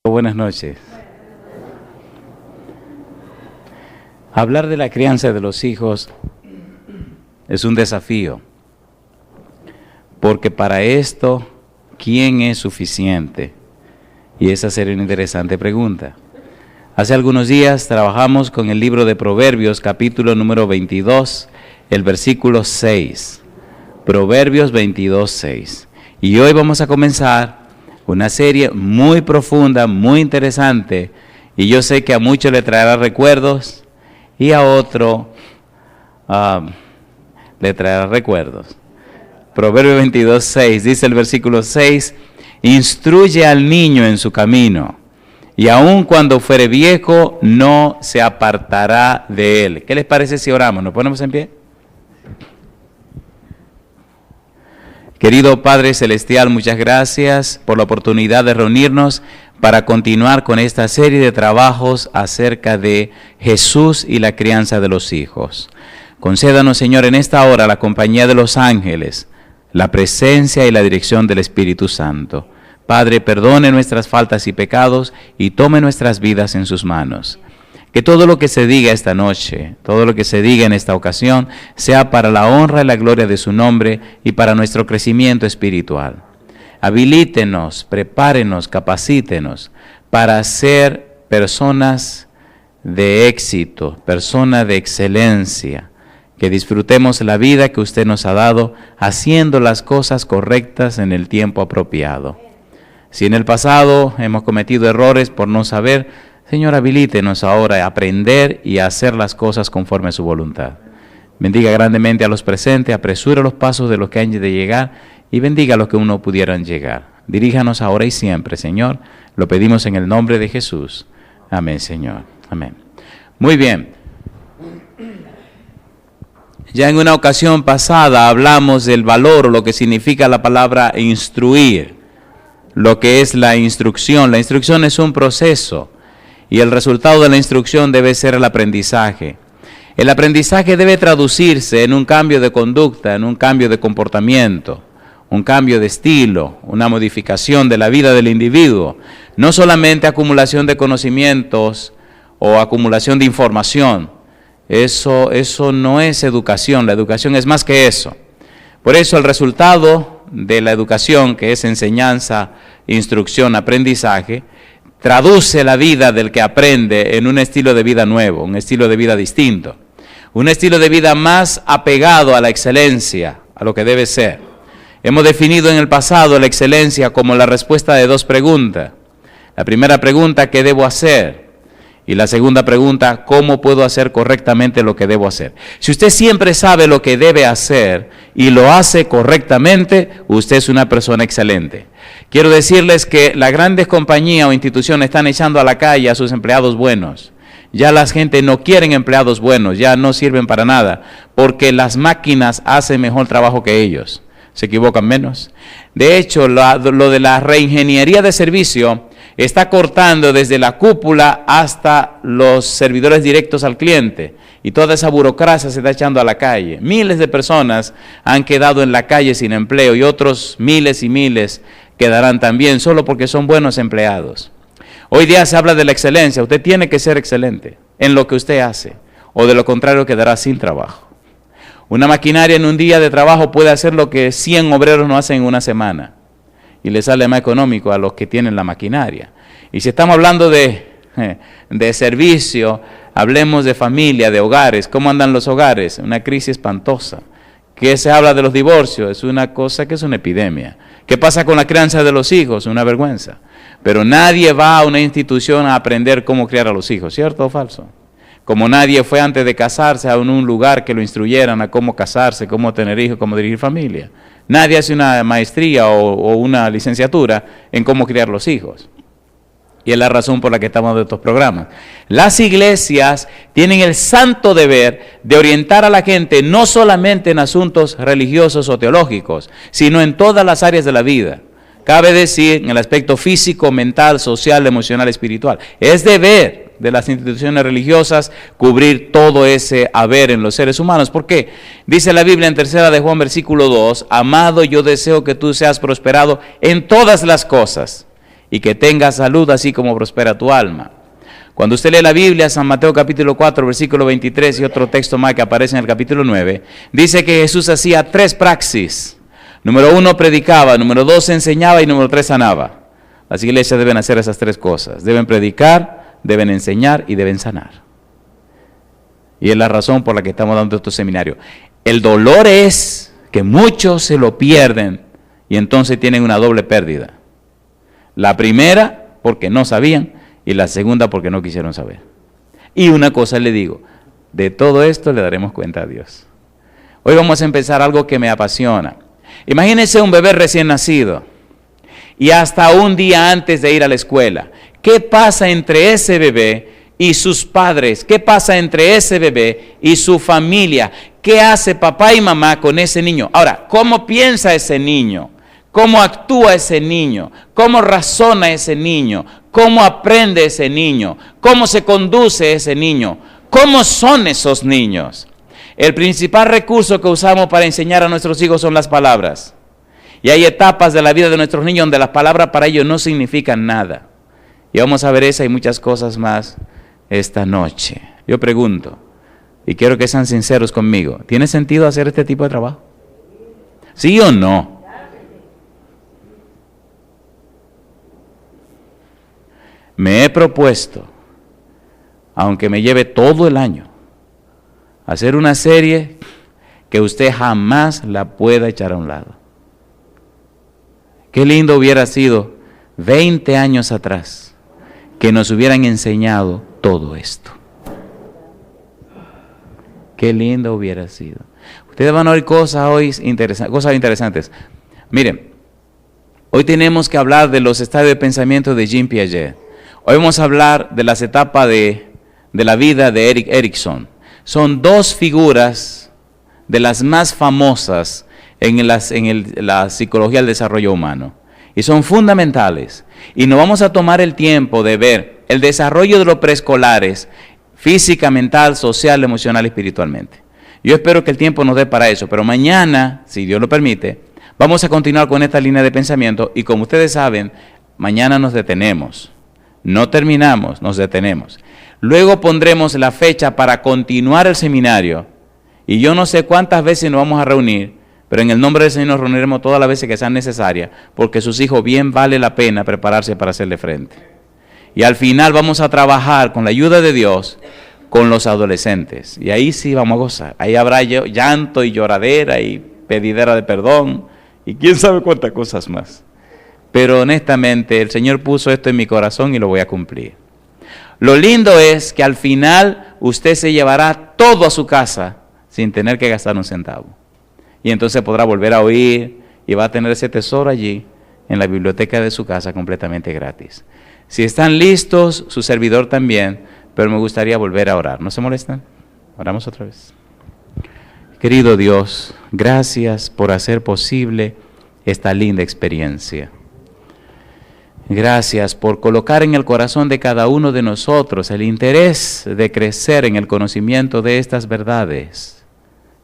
Buenas noches. Hablar de la crianza de los hijos es un desafío, porque para esto, ¿quién es suficiente? Y esa sería una interesante pregunta. Hace algunos días trabajamos con el libro de Proverbios, capítulo número 22, el versículo 6. Proverbios 22, 6. Y hoy vamos a comenzar una serie muy profunda, muy interesante, y yo sé que a muchos le traerá recuerdos y a otro le traerá recuerdos. Proverbios 22, 6, dice el versículo 6, instruye al niño en su camino, y aun cuando fuere viejo, no se apartará de él. ¿Qué les parece si oramos? ¿Nos ponemos en pie? Querido Padre Celestial, muchas gracias por la oportunidad de reunirnos para continuar con esta serie de trabajos acerca de Jesús y la crianza de los hijos. Concédanos, Señor, en esta hora la compañía de los ángeles, la presencia y la dirección del Espíritu Santo. Padre, perdone nuestras faltas y pecados y tome nuestras vidas en sus manos. Que todo lo que se diga esta noche, todo lo que se diga en esta ocasión, sea para la honra y la gloria de su nombre y para nuestro crecimiento espiritual. Habilítenos, prepárenos, capacítenos para ser personas de éxito, personas de excelencia, que disfrutemos la vida que usted nos ha dado haciendo las cosas correctas en el tiempo apropiado. Si en el pasado hemos cometido errores por no saber, Señor, habilítenos ahora a aprender y a hacer las cosas conforme a su voluntad. Bendiga grandemente a los presentes, apresura los pasos de los que han de llegar y bendiga a los que no pudieran llegar. Diríjanos ahora y siempre, Señor. Lo pedimos en el nombre de Jesús. Amén, Señor. Amén. Muy bien. Ya en una ocasión pasada hablamos del valor o lo que significa la palabra instruir, lo que es la instrucción. La instrucción es un proceso. Y el resultado de la instrucción debe ser el aprendizaje. El aprendizaje debe traducirse en un cambio de conducta, en un cambio de comportamiento, un cambio de estilo, una modificación de la vida del individuo. No solamente acumulación de conocimientos o acumulación de información. Eso no es educación. La educación es más que eso. Por eso el resultado de la educación, que es enseñanza, instrucción, aprendizaje, traduce la vida del que aprende en un estilo de vida nuevo, un estilo de vida distinto, un estilo de vida más apegado a la excelencia, a lo que debe ser. Hemos definido en el pasado la excelencia como la respuesta de dos preguntas. La primera pregunta, ¿qué debo hacer? Y la segunda pregunta, ¿cómo puedo hacer correctamente lo que debo hacer? Si usted siempre sabe lo que debe hacer y lo hace correctamente, usted es una persona excelente. Quiero decirles que las grandes compañías o instituciones están echando a la calle a sus empleados buenos. Ya la gente no quiere empleados buenos, ya no sirven para nada, porque las máquinas hacen mejor trabajo que ellos. Se equivocan menos. De hecho, lo de la reingeniería de servicio está cortando desde la cúpula hasta los servidores directos al cliente. Y toda esa burocracia se está echando a la calle. Miles de personas han quedado en la calle sin empleo y otros miles y miles quedarán también solo porque son buenos empleados. Hoy día se habla de la excelencia. Usted tiene que ser excelente en lo que usted hace, o de lo contrario quedará sin trabajo. Una maquinaria en un día de trabajo puede hacer lo que 100 obreros no hacen en una semana, y le sale más económico a los que tienen la maquinaria. Y si estamos hablando de servicio, hablemos de familia, de hogares. ¿Cómo andan los hogares? Una crisis espantosa. ¿Qué se habla de los divorcios? Es una cosa que es una epidemia. ¿Qué pasa con la crianza de los hijos? Una vergüenza. Pero nadie va a una institución a aprender cómo criar a los hijos, ¿cierto o falso? Como nadie fue antes de casarse a un lugar que lo instruyeran a cómo casarse, cómo tener hijos, cómo dirigir familia. Nadie hace una maestría o una licenciatura en cómo criar los hijos. Y es la razón por la que estamos dando estos programas. Las iglesias tienen el santo deber de orientar a la gente no solamente en asuntos religiosos o teológicos, sino en todas las áreas de la vida. Cabe decir, en el aspecto físico, mental, social, emocional, espiritual. Es deber de las instituciones religiosas cubrir todo ese haber en los seres humanos. ¿Por qué? Dice la Biblia en 3 de Juan, versículo 2, amado, yo deseo que tú seas prosperado en todas las cosas y que tengas salud así como prospera tu alma. Cuando usted lee la Biblia, San Mateo capítulo 4, versículo 23 y otro texto más que aparece en el capítulo 9, dice que Jesús hacía 3 praxis. Número 1, predicaba. Número 2, enseñaba. Y número 3, sanaba. Las iglesias deben hacer esas 3 cosas. Deben predicar, deben enseñar y deben sanar. Y es la razón por la que estamos dando estos seminarios. El dolor es que muchos se lo pierden y entonces tienen una doble pérdida. La primera, porque no sabían, y la segunda, porque no quisieron saber. Y una cosa le digo, de todo esto le daremos cuenta a Dios. Hoy vamos a empezar algo que me apasiona. Imagínense un bebé recién nacido y hasta un día antes de ir a la escuela. ¿Qué pasa entre ese bebé y sus padres? ¿Qué pasa entre ese bebé y su familia? ¿Qué hace papá y mamá con ese niño? Ahora, ¿cómo piensa ese niño? ¿Cómo actúa ese niño? ¿Cómo razona ese niño? ¿Cómo aprende ese niño? ¿Cómo se conduce ese niño? ¿Cómo son esos niños? El principal recurso que usamos para enseñar a nuestros hijos son las palabras. Y hay etapas de la vida de nuestros niños donde las palabras para ellos no significan nada. Y vamos a ver esa y muchas cosas más esta noche. Yo pregunto, y quiero que sean sinceros conmigo, ¿tiene sentido hacer este tipo de trabajo? ¿Sí o no? Me he propuesto, aunque me lleve todo el año, hacer una serie que usted jamás la pueda echar a un lado. Qué lindo hubiera sido 20 años atrás que nos hubieran enseñado todo esto. Qué lindo hubiera sido. Ustedes van a oír cosas hoy cosas interesantes. Miren, hoy tenemos que hablar de los estados de pensamiento de Jean Piaget. Hoy vamos a hablar de las etapas de la vida de Erik Erikson. Son 2 figuras de las más famosas en la psicología del desarrollo humano. Y son fundamentales. Y nos vamos a tomar el tiempo de ver el desarrollo de los preescolares, física, mental, social, emocional y espiritualmente. Yo espero que el tiempo nos dé para eso, pero mañana, si Dios lo permite, vamos a continuar con esta línea de pensamiento y como ustedes saben, mañana nos detenemos. No terminamos, nos detenemos. Luego pondremos la fecha para continuar el seminario y yo no sé cuántas veces nos vamos a reunir, pero en el nombre del Señor nos reuniremos todas las veces que sean necesarias, porque sus hijos bien vale la pena prepararse para hacerle frente. Y al final vamos a trabajar con la ayuda de Dios con los adolescentes. Y ahí sí vamos a gozar. Ahí habrá llanto y lloradera y pedidera de perdón y quién sabe cuántas cosas más. Pero honestamente el Señor puso esto en mi corazón y lo voy a cumplir. Lo lindo es que al final usted se llevará todo a su casa sin tener que gastar un centavo. Y entonces podrá volver a oír y va a tener ese tesoro allí en la biblioteca de su casa completamente gratis. Si están listos, su servidor también, pero me gustaría volver a orar. ¿No se molestan? Oramos otra vez. Querido Dios, gracias por hacer posible esta linda experiencia. Gracias por colocar en el corazón de cada uno de nosotros el interés de crecer en el conocimiento de estas verdades.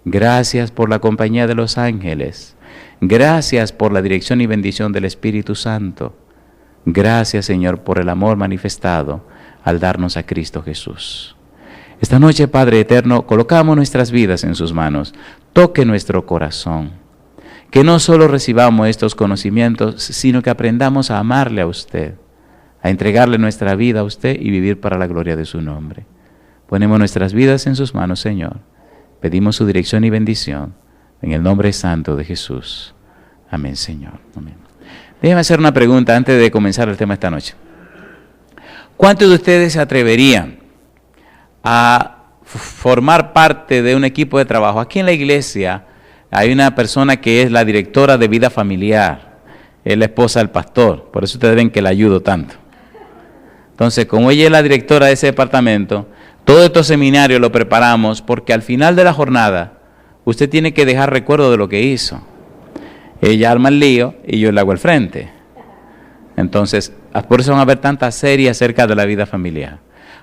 Gracias por la compañía de los ángeles. Gracias por la dirección y bendición del Espíritu Santo. Gracias, Señor, por el amor manifestado al darnos a Cristo Jesús. Esta noche, Padre eterno, colocamos nuestras vidas en sus manos. Toque nuestro corazón. Que no solo recibamos estos conocimientos, sino que aprendamos a amarle a usted, a entregarle nuestra vida a usted y vivir para la gloria de su nombre. Ponemos nuestras vidas en sus manos, Señor. Pedimos su dirección y bendición en el nombre santo de Jesús. Amén, Señor. Amén. Déjeme hacer una pregunta antes de comenzar el tema esta noche. ¿Cuántos de ustedes se atreverían a formar parte de un equipo de trabajo? Aquí en la iglesia hay una persona que es la directora de vida familiar, es la esposa del pastor, por eso ustedes ven que la ayudo tanto. Entonces, como ella es la directora de ese departamento, todos estos seminarios lo preparamos porque al final de la jornada usted tiene que dejar recuerdo de lo que hizo. Ella arma el lío y yo le hago el frente. Entonces, por eso van a haber tantas series acerca de la vida familiar.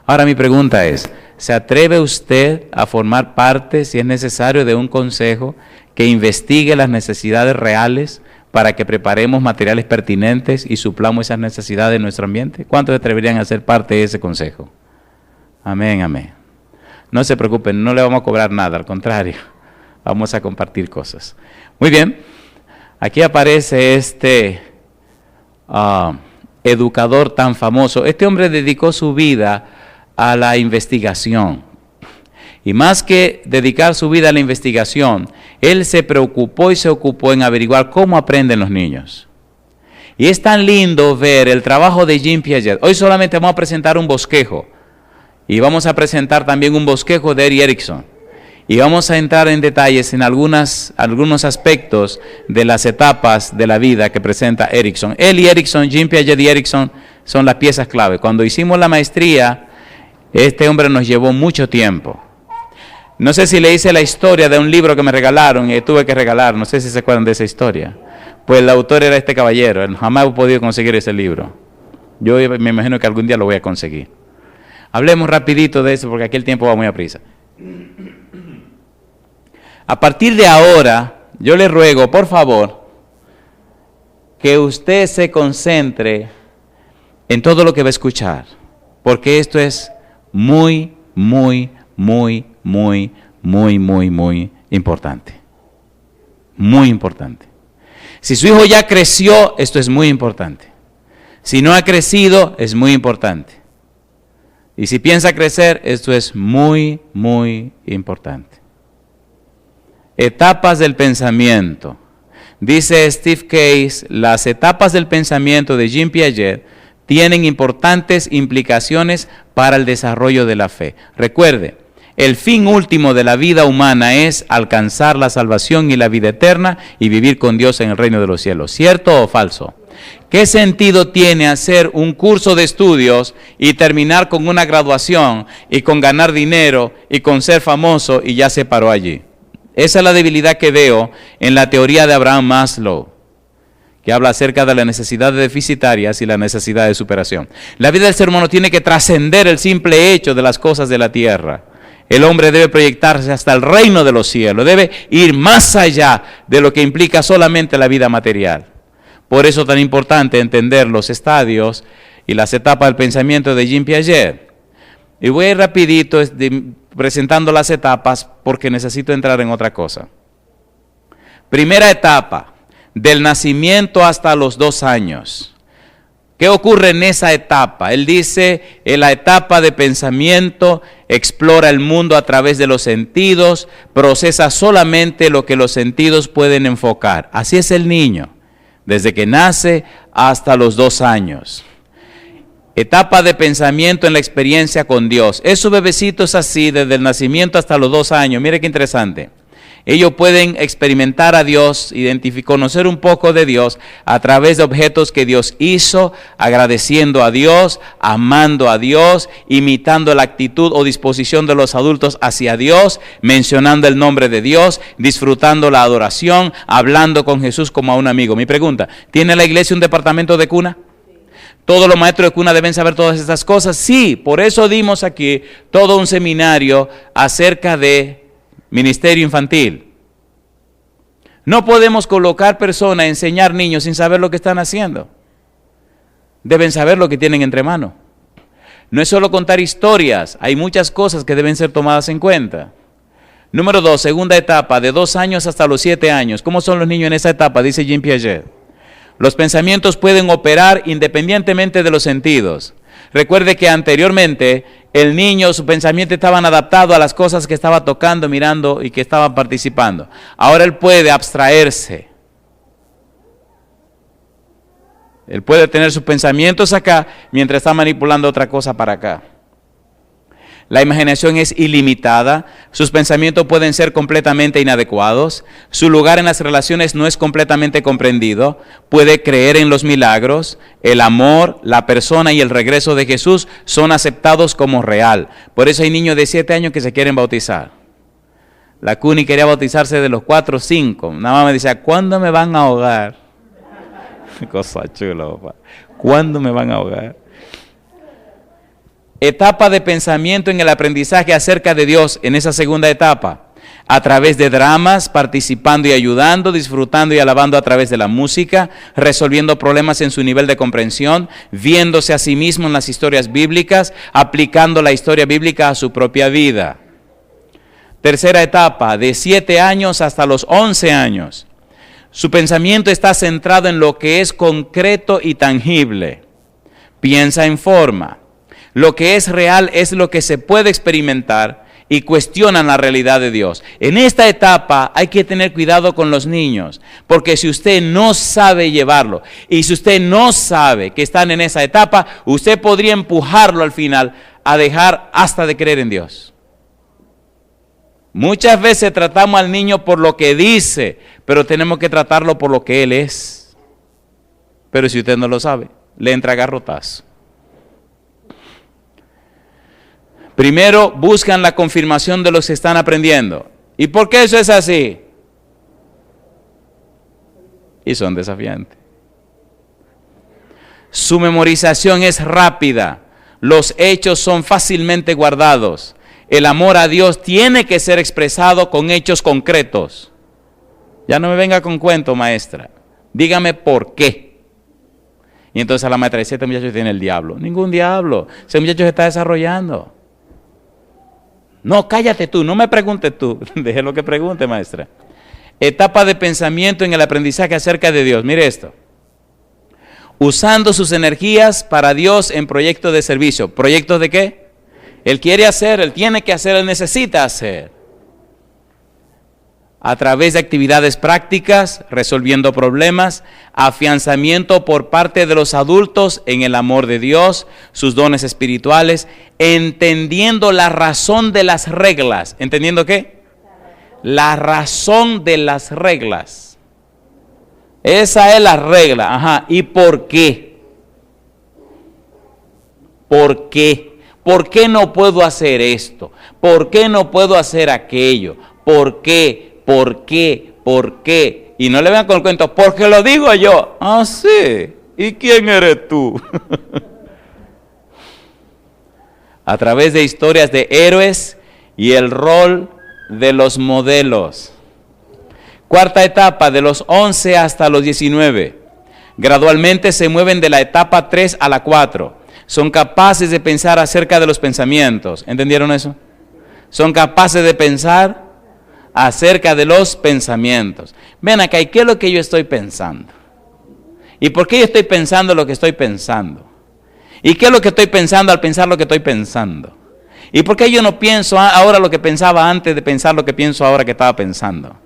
Ahora mi pregunta es, ¿se atreve usted a formar parte, si es necesario, de un consejo que investigue las necesidades reales para que preparemos materiales pertinentes y suplamos esas necesidades de nuestro ambiente? ¿Cuántos se atreverían a ser parte de ese consejo? Amén, amén. No se preocupen, no le vamos a cobrar nada, al contrario, vamos a compartir cosas. Muy bien, aquí aparece este educador tan famoso. Este hombre dedicó su vida a la investigación. Y más que dedicar su vida a la investigación, él se preocupó y se ocupó en averiguar cómo aprenden los niños. Y es tan lindo ver el trabajo de Jean Piaget. Hoy solamente vamos a presentar un bosquejo. Y vamos a presentar también un bosquejo de Erik Erikson. Y vamos a entrar en detalles en algunos aspectos de las etapas de la vida que presenta Erikson. Él y Erikson, Jean Piaget y Erikson son las piezas clave. Cuando hicimos la maestría, este hombre nos llevó mucho tiempo. No sé si le hice la historia de un libro que me regalaron y tuve que regalar, no sé si se acuerdan de esa historia. Pues el autor era este caballero, jamás he podido conseguir ese libro. Yo me imagino que algún día lo voy a conseguir. Hablemos rapidito de eso porque aquí el tiempo va muy a prisa. A partir de ahora, yo le ruego, por favor, que usted se concentre en todo lo que va a escuchar, porque esto es muy importante. Muy importante. Si su hijo ya creció, esto es muy importante. Si no ha crecido, es muy importante. Y si piensa crecer, esto es muy importante. Etapas del pensamiento. Dice Steve Case, las etapas del pensamiento de Jean Piaget tienen importantes implicaciones para el desarrollo de la fe. Recuerde, el fin último de la vida humana es alcanzar la salvación y la vida eterna y vivir con Dios en el reino de los cielos. ¿Cierto o falso? ¿Qué sentido tiene hacer un curso de estudios y terminar con una graduación y con ganar dinero y con ser famoso y ya se paró allí? Esa es la debilidad que veo en la teoría de Abraham Maslow, que habla acerca de las necesidades deficitarias y la necesidad de superación. La vida del ser humano tiene que trascender el simple hecho de las cosas de la tierra. El hombre debe proyectarse hasta el reino de los cielos, debe ir más allá de lo que implica solamente la vida material. Por eso es tan importante entender los estadios y las etapas del pensamiento de Jean Piaget. Y voy a ir rapidito presentando las etapas porque necesito entrar en otra cosa. Primera etapa, del nacimiento hasta los 2 años. ¿Qué ocurre en esa etapa? Él dice, en la etapa de pensamiento, explora el mundo a través de los sentidos, procesa solamente lo que los sentidos pueden enfocar. Así es el niño, desde que nace hasta los 2 años. Etapa de pensamiento en la experiencia con Dios. Esos bebecitos así, desde el nacimiento hasta los 2 años, mire qué interesante. Ellos pueden experimentar a Dios, conocer un poco de Dios a través de objetos que Dios hizo, agradeciendo a Dios, amando a Dios, imitando la actitud o disposición de los adultos hacia Dios, mencionando el nombre de Dios, disfrutando la adoración, hablando con Jesús como a un amigo. Mi pregunta, ¿tiene la iglesia un departamento de cuna? ¿Todos los maestros de cuna deben saber todas estas cosas? Sí, por eso dimos aquí todo un seminario acerca de ministerio infantil. No podemos colocar personas a enseñar niños sin saber lo que están haciendo. Deben saber lo que tienen entre manos. No es solo contar historias, hay muchas cosas que deben ser tomadas en cuenta. Número 2, segunda etapa, de 2 años hasta los 7 años. ¿Cómo son los niños en esa etapa? Dice Jean Piaget. Los pensamientos pueden operar independientemente de los sentidos. Recuerde que anteriormente el niño, su pensamiento estaban adaptado a las cosas que estaba tocando, mirando y que estaba participando. Ahora él puede abstraerse. Él puede tener sus pensamientos acá mientras está manipulando otra cosa para acá. La imaginación es ilimitada, sus pensamientos pueden ser completamente inadecuados, su lugar en las relaciones no es completamente comprendido, puede creer en los milagros, el amor, la persona y el regreso de Jesús son aceptados como real. Por eso hay niños de 7 años que se quieren bautizar. La Cuni quería bautizarse de los 4 o 5. Nada más me decía, ¿cuándo me van a ahogar? Cosa chula, papá. ¿Cuándo me van a ahogar? Etapa de pensamiento en el aprendizaje acerca de Dios en esa segunda etapa. a través de dramas, participando y ayudando, disfrutando y alabando a través de la música, resolviendo problemas en su nivel de comprensión, viéndose a sí mismo en las historias bíblicas, aplicando la historia bíblica a su propia vida. Tercera etapa, de 7 años hasta los 11 años. Su pensamiento está centrado en lo que es concreto y tangible. Piensa en forma. Lo que es real es lo que se puede experimentar y cuestionan la realidad de Dios. En esta etapa hay que tener cuidado con los niños, porque si usted no sabe llevarlo, y si usted no sabe que están en esa etapa, usted podría empujarlo al final a dejar hasta de creer en Dios. Muchas veces tratamos al niño por lo que dice, pero tenemos que tratarlo por lo que él es. Pero si usted no lo sabe, le entra garrotazo. Primero buscan la confirmación de los que están aprendiendo. ¿Y por qué eso es así? Y son desafiantes. Su memorización es rápida. Los hechos son fácilmente guardados. El amor a Dios tiene que ser expresado con hechos concretos. Ya no me venga con cuento, maestra. Dígame por qué. Y entonces a la maestra dice, este muchacho tiene el diablo. Ningún diablo. Ese muchacho se está desarrollando. No, cállate tú, no me preguntes tú. Deje lo que pregunte, maestra. Etapa de pensamiento en el aprendizaje acerca de Dios. Mire esto. Usando sus energías para Dios en proyectos de servicio. ¿Proyectos de qué? Él quiere hacer, él tiene que hacer, él necesita hacer. A través de actividades prácticas, resolviendo problemas, afianzamiento por parte de los adultos en el amor de Dios, sus dones espirituales, entendiendo la razón de las reglas. ¿Entendiendo qué? La razón de las reglas. Esa es la regla. Ajá. ¿Y por qué? ¿Por qué? ¿Por qué no puedo hacer esto? ¿Por qué no puedo hacer aquello? ¿Por qué? ¿Por qué? ¿Por qué? Y no le vengan con el cuento, porque lo digo yo. Ah, sí. ¿Y quién eres tú? A través de historias de héroes y el rol de los modelos. Cuarta etapa, de los 11 hasta los 19. Gradualmente se mueven de la etapa 3 a la 4. Son capaces de pensar acerca de los pensamientos. ¿Entendieron eso? Son capaces de pensar acerca de los pensamientos. Ven acá, ¿y qué es lo que yo estoy pensando? ¿Y por qué yo estoy pensando lo que estoy pensando? ¿Y qué es lo que estoy pensando al pensar lo que estoy pensando? ¿Y por qué yo no pienso ahora lo que pensaba antes de pensar lo que pienso ahora que estaba pensando?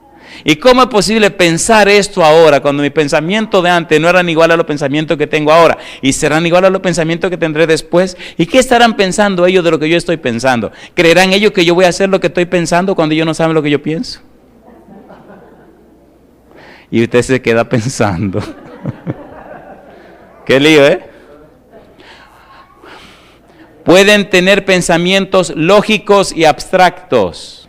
¿Y cómo es posible pensar esto ahora cuando mis pensamientos de antes no eran iguales a los pensamientos que tengo ahora? ¿Y serán iguales a los pensamientos que tendré después? ¿Y qué estarán pensando ellos de lo que yo estoy pensando? ¿Creerán ellos que yo voy a hacer lo que estoy pensando cuando ellos no saben lo que yo pienso? Y usted se queda pensando. Qué lío, ¿eh? Pueden tener pensamientos lógicos y abstractos.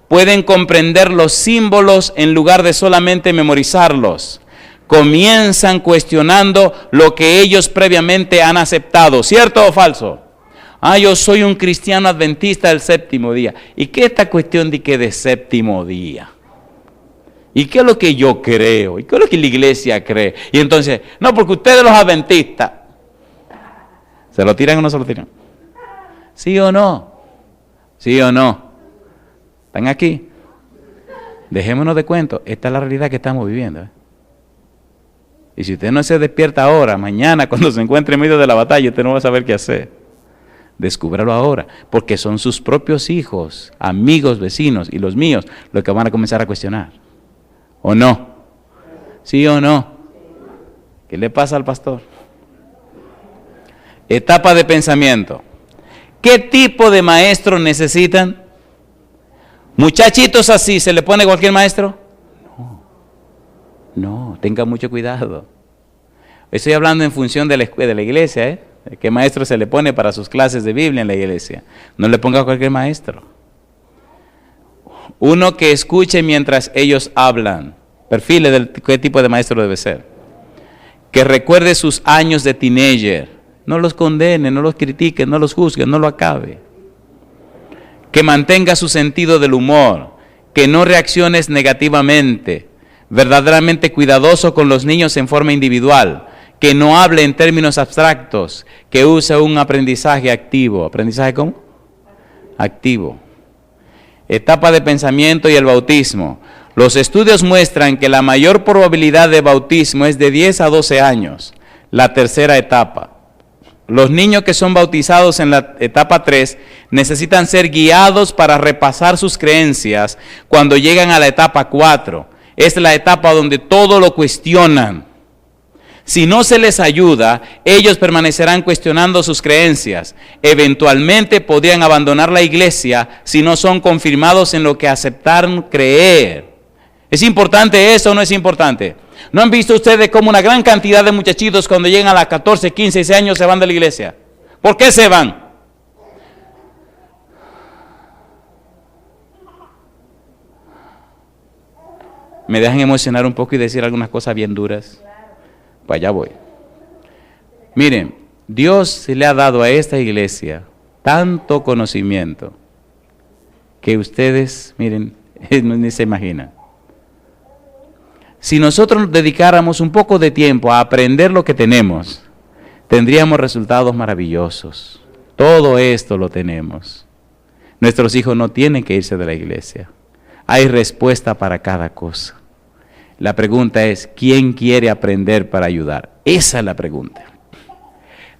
Pueden comprender los símbolos en lugar de solamente memorizarlos. Comienzan cuestionando lo que ellos previamente han aceptado. ¿Cierto o falso? Ah, yo soy un cristiano adventista del séptimo día. ¿Y qué es esta cuestión de que de séptimo día? ¿Y qué es lo que yo creo? ¿Y qué es lo que la iglesia cree? Y entonces, no, porque ustedes los adventistas, ¿se lo tiran o no se lo tiran? ¿Sí o no? ¿Sí o no? ¿Están aquí? Dejémonos de cuento. Esta es la realidad que estamos viviendo, ¿eh? Y si usted no se despierta ahora, mañana cuando se encuentre en medio de la batalla, usted no va a saber qué hacer. Descúbralo ahora, porque son sus propios hijos, amigos, vecinos y los míos los que van a comenzar a cuestionar. ¿O no? ¿Sí o no? ¿Qué le pasa al pastor? Etapa de pensamiento. ¿Qué tipo de maestro necesitan? Muchachitos así, ¿se le pone cualquier maestro? No, tenga mucho cuidado. Estoy hablando en función de la iglesia, ¿eh? ¿Qué maestro se le pone para sus clases de Biblia en la iglesia? No le ponga a cualquier maestro. Uno que escuche mientras ellos hablan. Perfile de qué tipo de maestro debe ser. Que recuerde sus años de teenager. No los condene, no los critique, no los juzgue, no lo acabe. Que mantenga su sentido del humor, que no reacciones negativamente, verdaderamente cuidadoso con los niños en forma individual, que no hable en términos abstractos, que use un aprendizaje activo. ¿Aprendizaje cómo? Activo. Etapa de pensamiento y el bautismo. Los estudios muestran que la mayor probabilidad de bautismo es de 10 a 12 años, la tercera etapa. Los niños que son bautizados en la etapa 3 necesitan ser guiados para repasar sus creencias cuando llegan a la etapa 4. Es la etapa donde todo lo cuestionan. Si no se les ayuda, ellos permanecerán cuestionando sus creencias. Eventualmente podrían abandonar la iglesia si no son confirmados en lo que aceptaron creer. ¿Es importante eso o no es importante? ¿No han visto ustedes cómo una gran cantidad de muchachitos cuando llegan a las 14, 15, 16 años se van de la iglesia? ¿Por qué se van? Me dejan emocionar un poco y decir algunas cosas bien duras. Pues allá voy. Miren, Dios le ha dado a esta iglesia tanto conocimiento que ustedes, miren, ni se imaginan. Si nosotros dedicáramos un poco de tiempo a aprender lo que tenemos, tendríamos resultados maravillosos. Todo esto lo tenemos. Nuestros hijos no tienen que irse de la iglesia. Hay respuesta para cada cosa. La pregunta es, ¿quién quiere aprender para ayudar? Esa es la pregunta.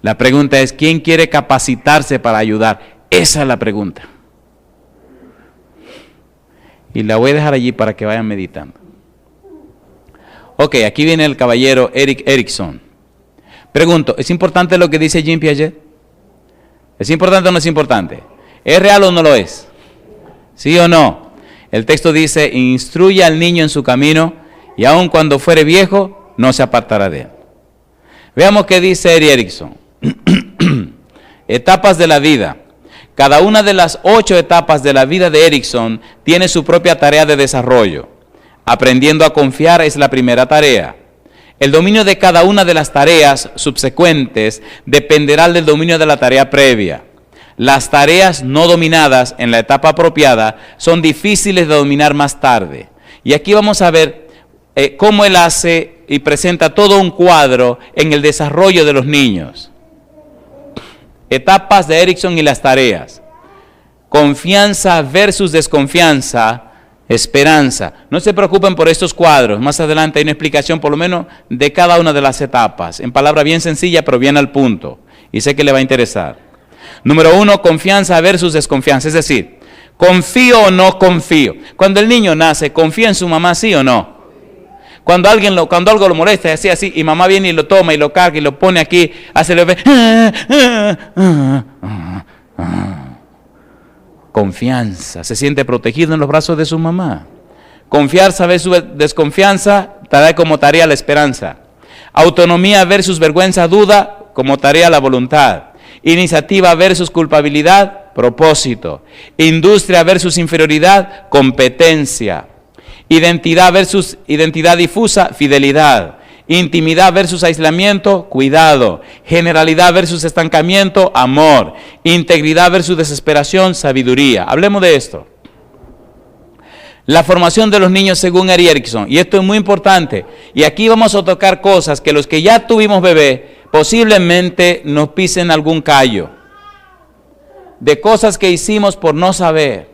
La pregunta es, ¿quién quiere capacitarse para ayudar? Esa es la pregunta. Y la voy a dejar allí para que vayan meditando. Ok, aquí viene el caballero Erik Erikson. Pregunto, ¿es importante lo que dice Jean Piaget? ¿Es importante o no es importante? ¿Es real o no lo es? ¿Sí o no? El texto dice, instruye al niño en su camino y aun cuando fuere viejo, no se apartará de él. Veamos qué dice Erik Erikson. Etapas de la vida. Cada una de las 8 etapas de la vida de Erikson tiene su propia tarea de desarrollo. Aprendiendo a confiar es la primera tarea. El dominio de cada una de las tareas subsecuentes dependerá del dominio de la tarea previa. Las tareas no dominadas en la etapa apropiada son difíciles de dominar más tarde. Y aquí vamos a ver cómo él hace y presenta todo un cuadro en el desarrollo de los niños. Etapas de Erikson y las tareas. Confianza versus desconfianza, esperanza. No se preocupen por estos cuadros. Más adelante hay una explicación por lo menos de cada una de las etapas. En palabra bien sencilla pero bien al punto. Y sé que le va a interesar. Número 1, confianza versus desconfianza. Es decir, ¿confío o no confío? Cuando el niño nace, ¿confía en su mamá sí o no? Cuando algo lo molesta, así, y mamá viene y lo toma y lo carga y lo pone aquí, hace el bebé. Confianza, se siente protegido en los brazos de su mamá. Confianza versus desconfianza, trae como tarea la esperanza. Autonomía versus vergüenza, duda, como tarea la voluntad. Iniciativa versus culpabilidad, propósito. Industria versus inferioridad, competencia. Identidad versus identidad difusa, fidelidad. Intimidad versus aislamiento, cuidado. Generalidad versus estancamiento, amor. Integridad versus desesperación, sabiduría. Hablemos de esto. La formación de los niños según Erik Erikson. Y esto es muy importante. Y aquí vamos a tocar cosas que los que ya tuvimos bebé posiblemente nos pisen algún callo. De cosas que hicimos por no saber.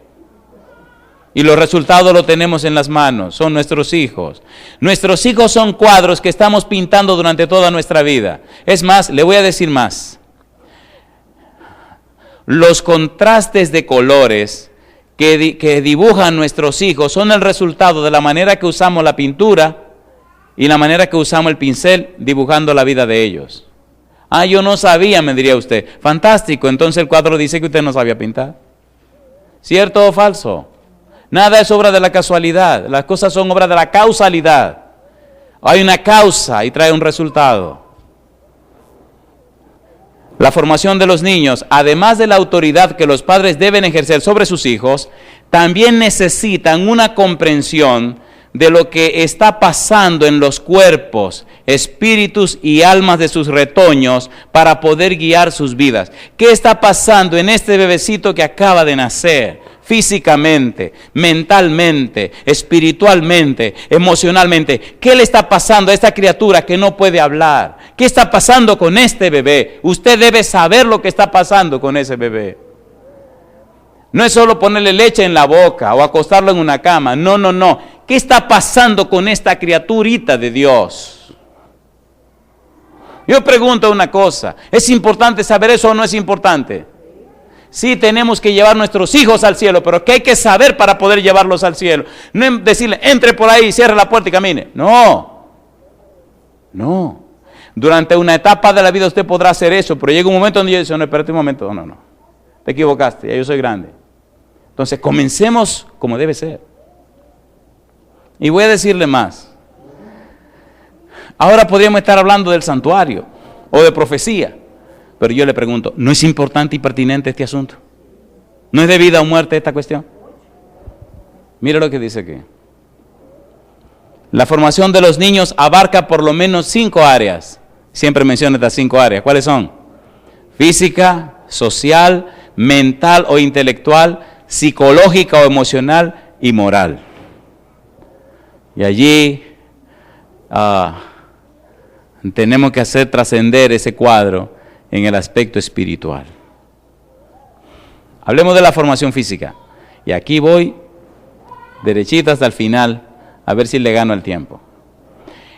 Y los resultados los tenemos en las manos, son nuestros hijos. Nuestros hijos son cuadros que estamos pintando durante toda nuestra vida. Es más, le voy a decir más. Los contrastes de colores que dibujan nuestros hijos son el resultado de la manera que usamos la pintura y la manera que usamos el pincel dibujando la vida de ellos. Ah, yo no sabía, me diría usted. Fantástico, entonces el cuadro dice que usted no sabía pintar. ¿Cierto o falso? Nada es obra de la casualidad, las cosas son obra de la causalidad. Hay una causa y trae un resultado. La formación de los niños, además de la autoridad que los padres deben ejercer sobre sus hijos, también necesitan una comprensión de lo que está pasando en los cuerpos, espíritus y almas de sus retoños para poder guiar sus vidas. ¿Qué está pasando en este bebecito que acaba de nacer? físicamente, mentalmente, espiritualmente, emocionalmente. ¿Qué le está pasando a esta criatura que no puede hablar? ¿Qué está pasando con este bebé? Usted debe saber lo que está pasando con ese bebé. No es solo ponerle leche en la boca o acostarlo en una cama. No, no, no. ¿Qué está pasando con esta criaturita de Dios? Yo pregunto una cosa. ¿Es importante saber eso o no es importante? Sí, tenemos que llevar nuestros hijos al cielo, pero ¿qué hay que saber para poder llevarlos al cielo? No decirle, entre por ahí, cierre la puerta y camine. No. No. Durante una etapa de la vida usted podrá hacer eso, pero llega un momento donde yo digo, no, espérate un momento. No. Te equivocaste, ya yo soy grande. Entonces, comencemos como debe ser. Y voy a decirle más. Ahora podríamos estar hablando del santuario o de profecía, pero yo le pregunto, ¿no es importante y pertinente este asunto? ¿No es de vida o muerte esta cuestión? Mire lo que dice aquí. La formación de los niños abarca por lo menos 5 áreas. Siempre menciono estas 5 áreas. ¿Cuáles son? Física, social, mental o intelectual, psicológica o emocional y moral. Y allí tenemos que hacer trascender ese cuadro en el aspecto espiritual. Hablemos de la formación física. Y aquí voy derechito hasta el final, a ver si le gano el tiempo.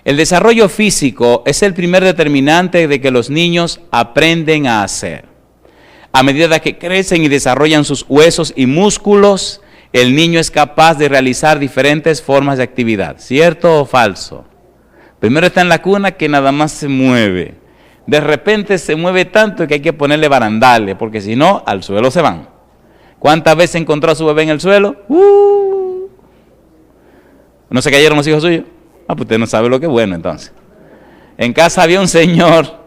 El desarrollo físico es el primer determinante de que los niños aprenden a hacer. A medida que crecen y desarrollan sus huesos y músculos, el niño es capaz de realizar diferentes formas de actividad. ¿Cierto o falso? Primero está en la cuna que nada más se mueve. De repente se mueve tanto que hay que ponerle barandales, porque si no, al suelo se van. ¿Cuántas veces encontró a su bebé en el suelo? ¿No se cayeron los hijos suyos? Pues usted no sabe lo que es bueno entonces. En casa había un señor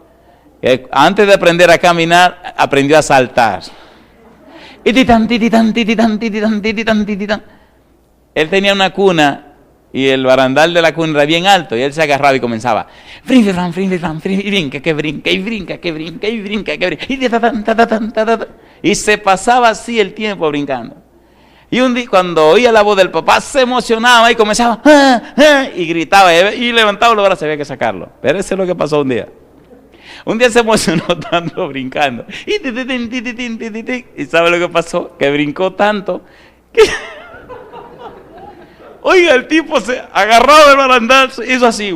que antes de aprender a caminar, aprendió a saltar. Y titán. Él tenía una cuna y el barandal de la cuna era bien alto y él se agarraba y comenzaba. Y brinca, que brinca, y brinca, que brinca, y brinca, que brinca. Y se pasaba así el tiempo brincando. Y un día cuando oía la voz del papá se emocionaba y comenzaba y gritaba y levantaba los brazos, había que sacarlo. Pero eso es lo que pasó un día. Un día se emocionó tanto brincando. Y ¿sabe lo que pasó? Que brincó tanto que oiga, el tipo se agarró del barandal, hizo así,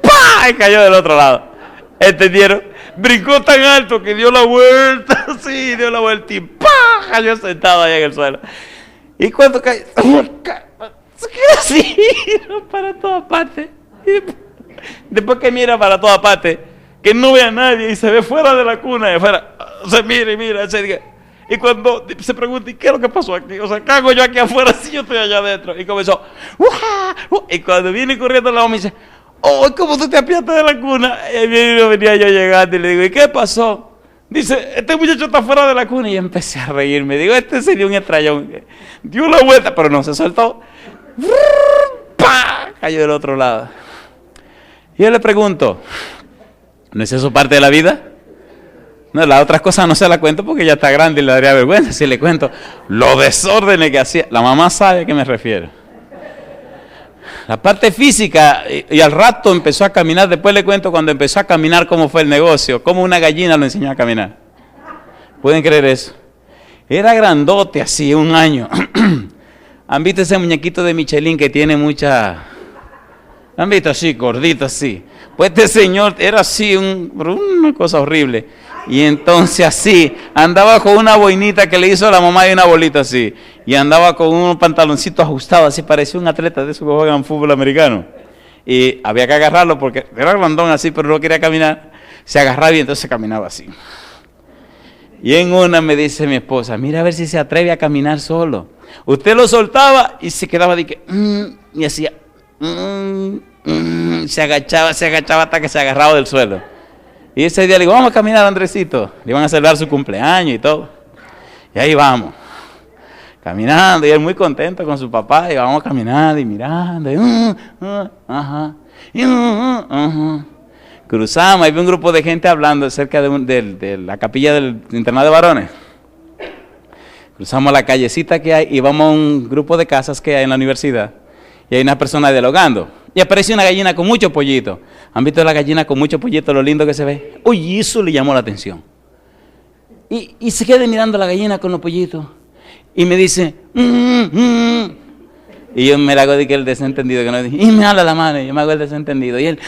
¡pah! Y cayó del otro lado. ¿Entendieron? Brincó tan alto que dio la vuelta, sí, dio la vuelta y ¡pah! Cayó sentado ahí en el suelo. Y cuando cayó, se quedó así, para todas partes. Después que mira para todas partes, que no ve a nadie y se ve fuera de la cuna, de fuera, se mira, se dice. Y cuando se pregunta, ¿y qué es lo que pasó aquí? O sea, ¿qué hago yo aquí afuera si yo estoy allá adentro? Y comenzó, y cuando viene corriendo la mamá y dice, ¿cómo tú te apiaste de la cuna? Y venía yo llegando y le digo, ¿y qué pasó? Dice, este muchacho está fuera de la cuna. Y empecé a reírme. Digo, este sería un estrellón. Dio la vuelta, pero no se soltó. ¡Pah! Cayó del otro lado. Y yo le pregunto, ¿no es eso parte de la vida? No, las otras cosas no se las cuento porque ya está grande y le daría vergüenza si le cuento los desórdenes que hacía. La mamá sabe a qué me refiero. La parte física, y al rato empezó a caminar. Después le cuento cuando empezó a caminar cómo fue el negocio, cómo una gallina lo enseñó a caminar. ¿Pueden creer eso? Era grandote así, 1 año. ¿Han visto ese muñequito de Michelin que tiene mucha... ¿Han visto así, gordito así? Pues este señor era así, una cosa horrible. Y entonces así, andaba con una boinita que le hizo la mamá y una bolita así. Y andaba con un pantaloncito ajustado, así parecía un atleta de esos que juegan fútbol americano. Y había que agarrarlo porque era grandón así, pero no quería caminar. Se agarraba y entonces caminaba así. Y en una me dice mi esposa, mira a ver si se atreve a caminar solo. Usted lo soltaba y se quedaba de que, y hacía, se agachaba hasta que se agarraba del suelo. Y ese día le digo, vamos a caminar, Andresito. Le iban a celebrar su cumpleaños y todo. Y ahí vamos, caminando. Y él muy contento con su papá. Y vamos caminando y mirando. Y, cruzamos, ahí vi un grupo de gente hablando cerca de la capilla del internado de varones. Cruzamos la callecita que hay y vamos a un grupo de casas que hay en la universidad. Y hay una persona dialogando. Y aparece una gallina con muchos pollitos. ¿Han visto la gallina con muchos pollitos, lo lindo que se ve? Uy, eso le llamó la atención. Y se queda mirando a la gallina con los pollitos. Y me dice, Y yo me le hago de que el desentendido, que no, y me habla la mano, y yo me hago el desentendido. Y él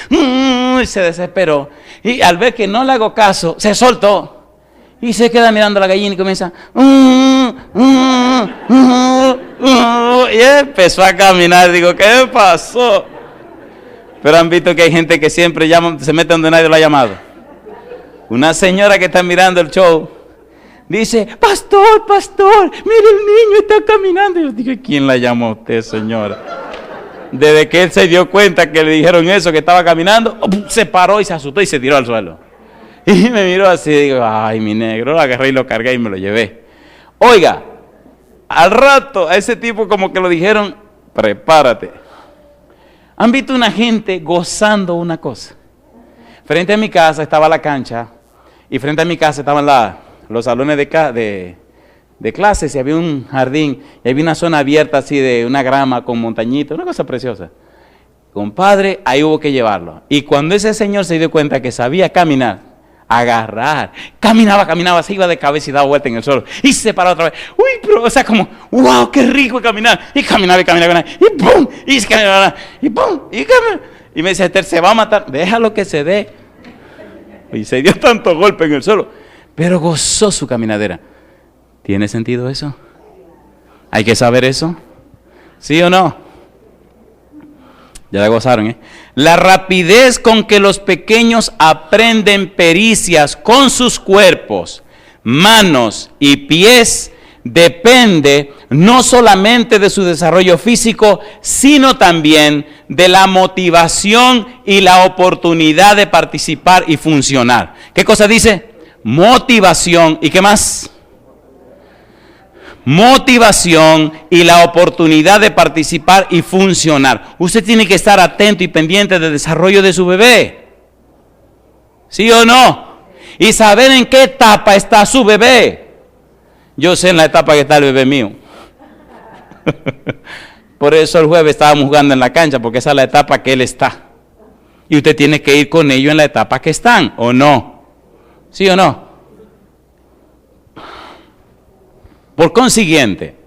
se desesperó. Y al ver que no le hago caso, se soltó. Y se queda mirando a la gallina y comienza. Y empezó a caminar. Digo, ¿qué pasó? Pero han visto que hay gente que siempre llama, se mete donde nadie lo ha llamado. Una señora que está mirando el show dice, pastor, mire el niño está caminando. Y yo digo, ¿quién la llamó a usted, señora? Desde que él se dio cuenta que le dijeron eso, que estaba caminando, se paró y se asustó y se tiró al suelo. Y me miró así y digo, ay, mi negro, lo agarré y lo cargué y me lo llevé. Oiga, al rato a ese tipo como que lo dijeron, prepárate. ¿Han visto una gente gozando una cosa? Frente a mi casa estaba la cancha y frente a mi casa estaban los salones de clases y había un jardín y había una zona abierta así de una grama con montañitas, una cosa preciosa. Compadre, ahí hubo que llevarlo. Y cuando ese señor se dio cuenta que sabía caminar, agarrar, caminaba, se iba de cabeza y daba vuelta en el suelo y se paró otra vez. Uy, pero, o sea, como, wow, qué rico caminar. Y caminaba, y pum, y caminaba, y pum, y caminaba. Y me dice, se va a matar, déjalo que se dé. Y se dio tanto golpe en el suelo, pero gozó su caminadera. ¿Tiene sentido eso? ¿Hay que saber eso? ¿Sí o no? Ya la gozaron, ¿eh? La rapidez con que los pequeños aprenden pericias con sus cuerpos, manos y pies depende no solamente de su desarrollo físico, sino también de la motivación y la oportunidad de participar y funcionar. ¿Qué cosa dice? Motivación. ¿Y qué más? Motivación y la oportunidad de participar y funcionar. Usted tiene que estar atento y pendiente del desarrollo de su bebé. ¿Sí o no? Y saber en qué etapa está su bebé. Yo sé en la etapa que está el bebé mío. Por eso el jueves estábamos jugando en la cancha, porque esa es la etapa que él está. Y usted tiene que ir con ellos en la etapa que están, ¿o no? ¿Sí o no? Por consiguiente,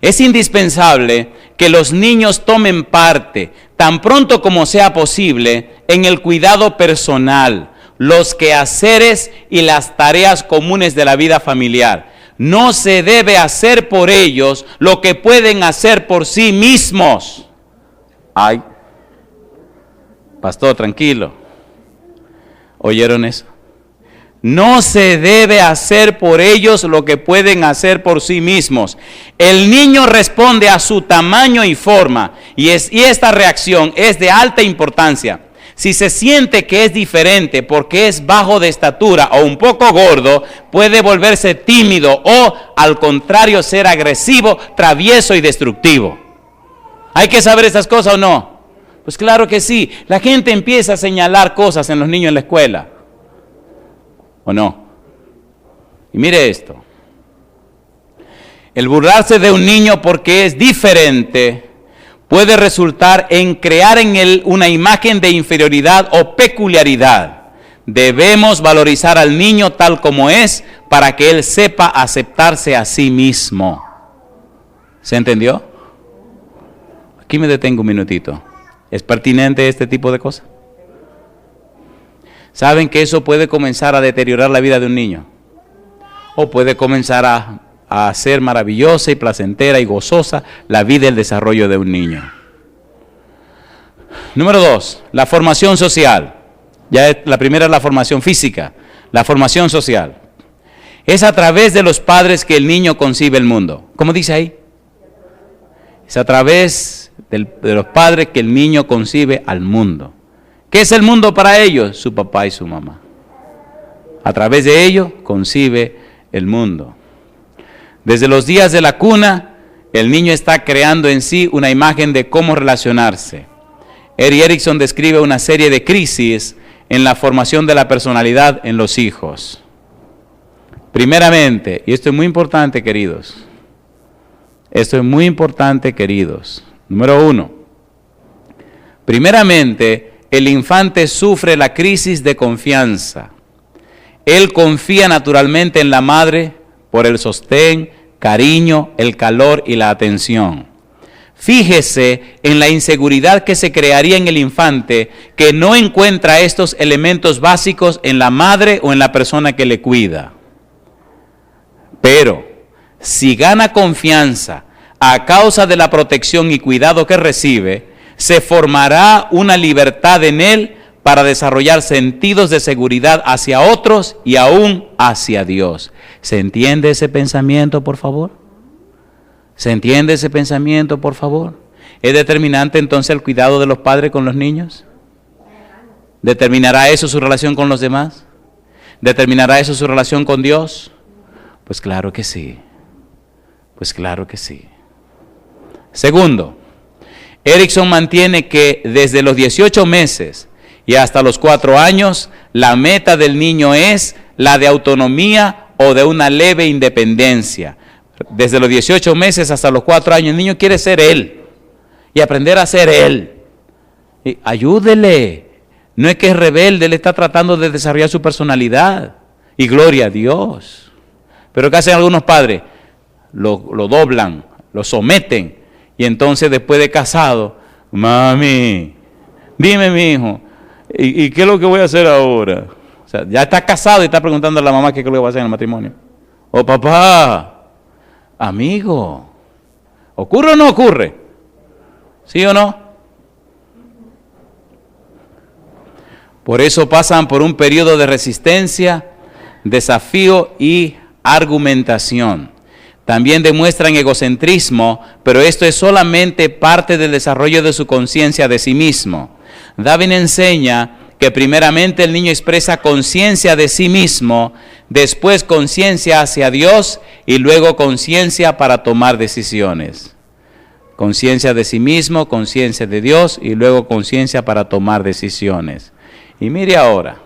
es indispensable que los niños tomen parte, tan pronto como sea posible, en el cuidado personal, los quehaceres y las tareas comunes de la vida familiar. No se debe hacer por ellos lo que pueden hacer por sí mismos. Ay, pastor, tranquilo. ¿Oyeron eso? No se debe hacer por ellos lo que pueden hacer por sí mismos. El niño responde a su tamaño y forma, y esta reacción es de alta importancia. Si se siente que es diferente porque es bajo de estatura o un poco gordo, puede volverse tímido o, al contrario, ser agresivo, travieso y destructivo. ¿Hay que saber esas cosas o no? Pues claro que sí. La gente empieza a señalar cosas en los niños en la escuela. ¿O no? Y mire esto. El burlarse de un niño porque es diferente puede resultar en crear en él una imagen de inferioridad o peculiaridad. Debemos valorizar al niño tal como es para que él sepa aceptarse a sí mismo. ¿Se entendió? Aquí me detengo un minutito. ¿Es pertinente este tipo de cosas? ¿Saben que eso puede comenzar a deteriorar la vida de un niño? O puede comenzar a ser maravillosa y placentera y gozosa la vida y el desarrollo de un niño. Número 2, la formación social. La primera es la formación física, la formación social. Es a través de los padres que el niño concibe el mundo. ¿Cómo dice ahí? Es a través de los padres que el niño concibe al mundo. ¿Qué es el mundo para ellos? Su papá y su mamá. A través de ello concibe el mundo. Desde los días de la cuna, el niño está creando en sí una imagen de cómo relacionarse. Erik Erikson describe una serie de crisis en la formación de la personalidad en los hijos. Primeramente, y esto es muy importante, queridos, Esto es muy importante, queridos. Número 1. Primeramente, el infante sufre la crisis de confianza. Él confía naturalmente en la madre por el sostén, cariño, el calor y la atención. Fíjese en la inseguridad que se crearía en el infante que no encuentra estos elementos básicos en la madre o en la persona que le cuida. Pero si gana confianza a causa de la protección y cuidado que recibe, se formará una libertad en él para desarrollar sentidos de seguridad hacia otros y aún hacia Dios. ¿Se entiende ese pensamiento, por favor? ¿Se entiende ese pensamiento, por favor? ¿Es determinante entonces el cuidado de los padres con los niños? ¿Determinará eso su relación con los demás? ¿Determinará eso su relación con Dios? Pues claro que sí. Pues claro que sí. Segundo, Erickson mantiene que desde los 18 meses y hasta los 4 años, la meta del niño es la de autonomía o de una leve independencia. Desde los 18 meses hasta los 4 años, el niño quiere ser él y aprender a ser él. Y ayúdele. No es que es rebelde, él está tratando de desarrollar su personalidad. Y gloria a Dios. Pero ¿qué hacen algunos padres? Lo doblan, lo someten. Y entonces después de casado, mami, dime mi hijo, ¿y qué es lo que voy a hacer ahora? O sea, ya está casado y está preguntando a la mamá qué es lo que va a hacer en el matrimonio. O papá, amigo, ¿ocurre o no ocurre? ¿Sí o no? Por eso pasan por un periodo de resistencia, desafío y argumentación. También demuestran egocentrismo, pero esto es solamente parte del desarrollo de su conciencia de sí mismo. Davin enseña que primeramente el niño expresa conciencia de sí mismo, después conciencia hacia Dios y luego conciencia para tomar decisiones. Conciencia de sí mismo, conciencia de Dios y luego conciencia para tomar decisiones. Y mire ahora,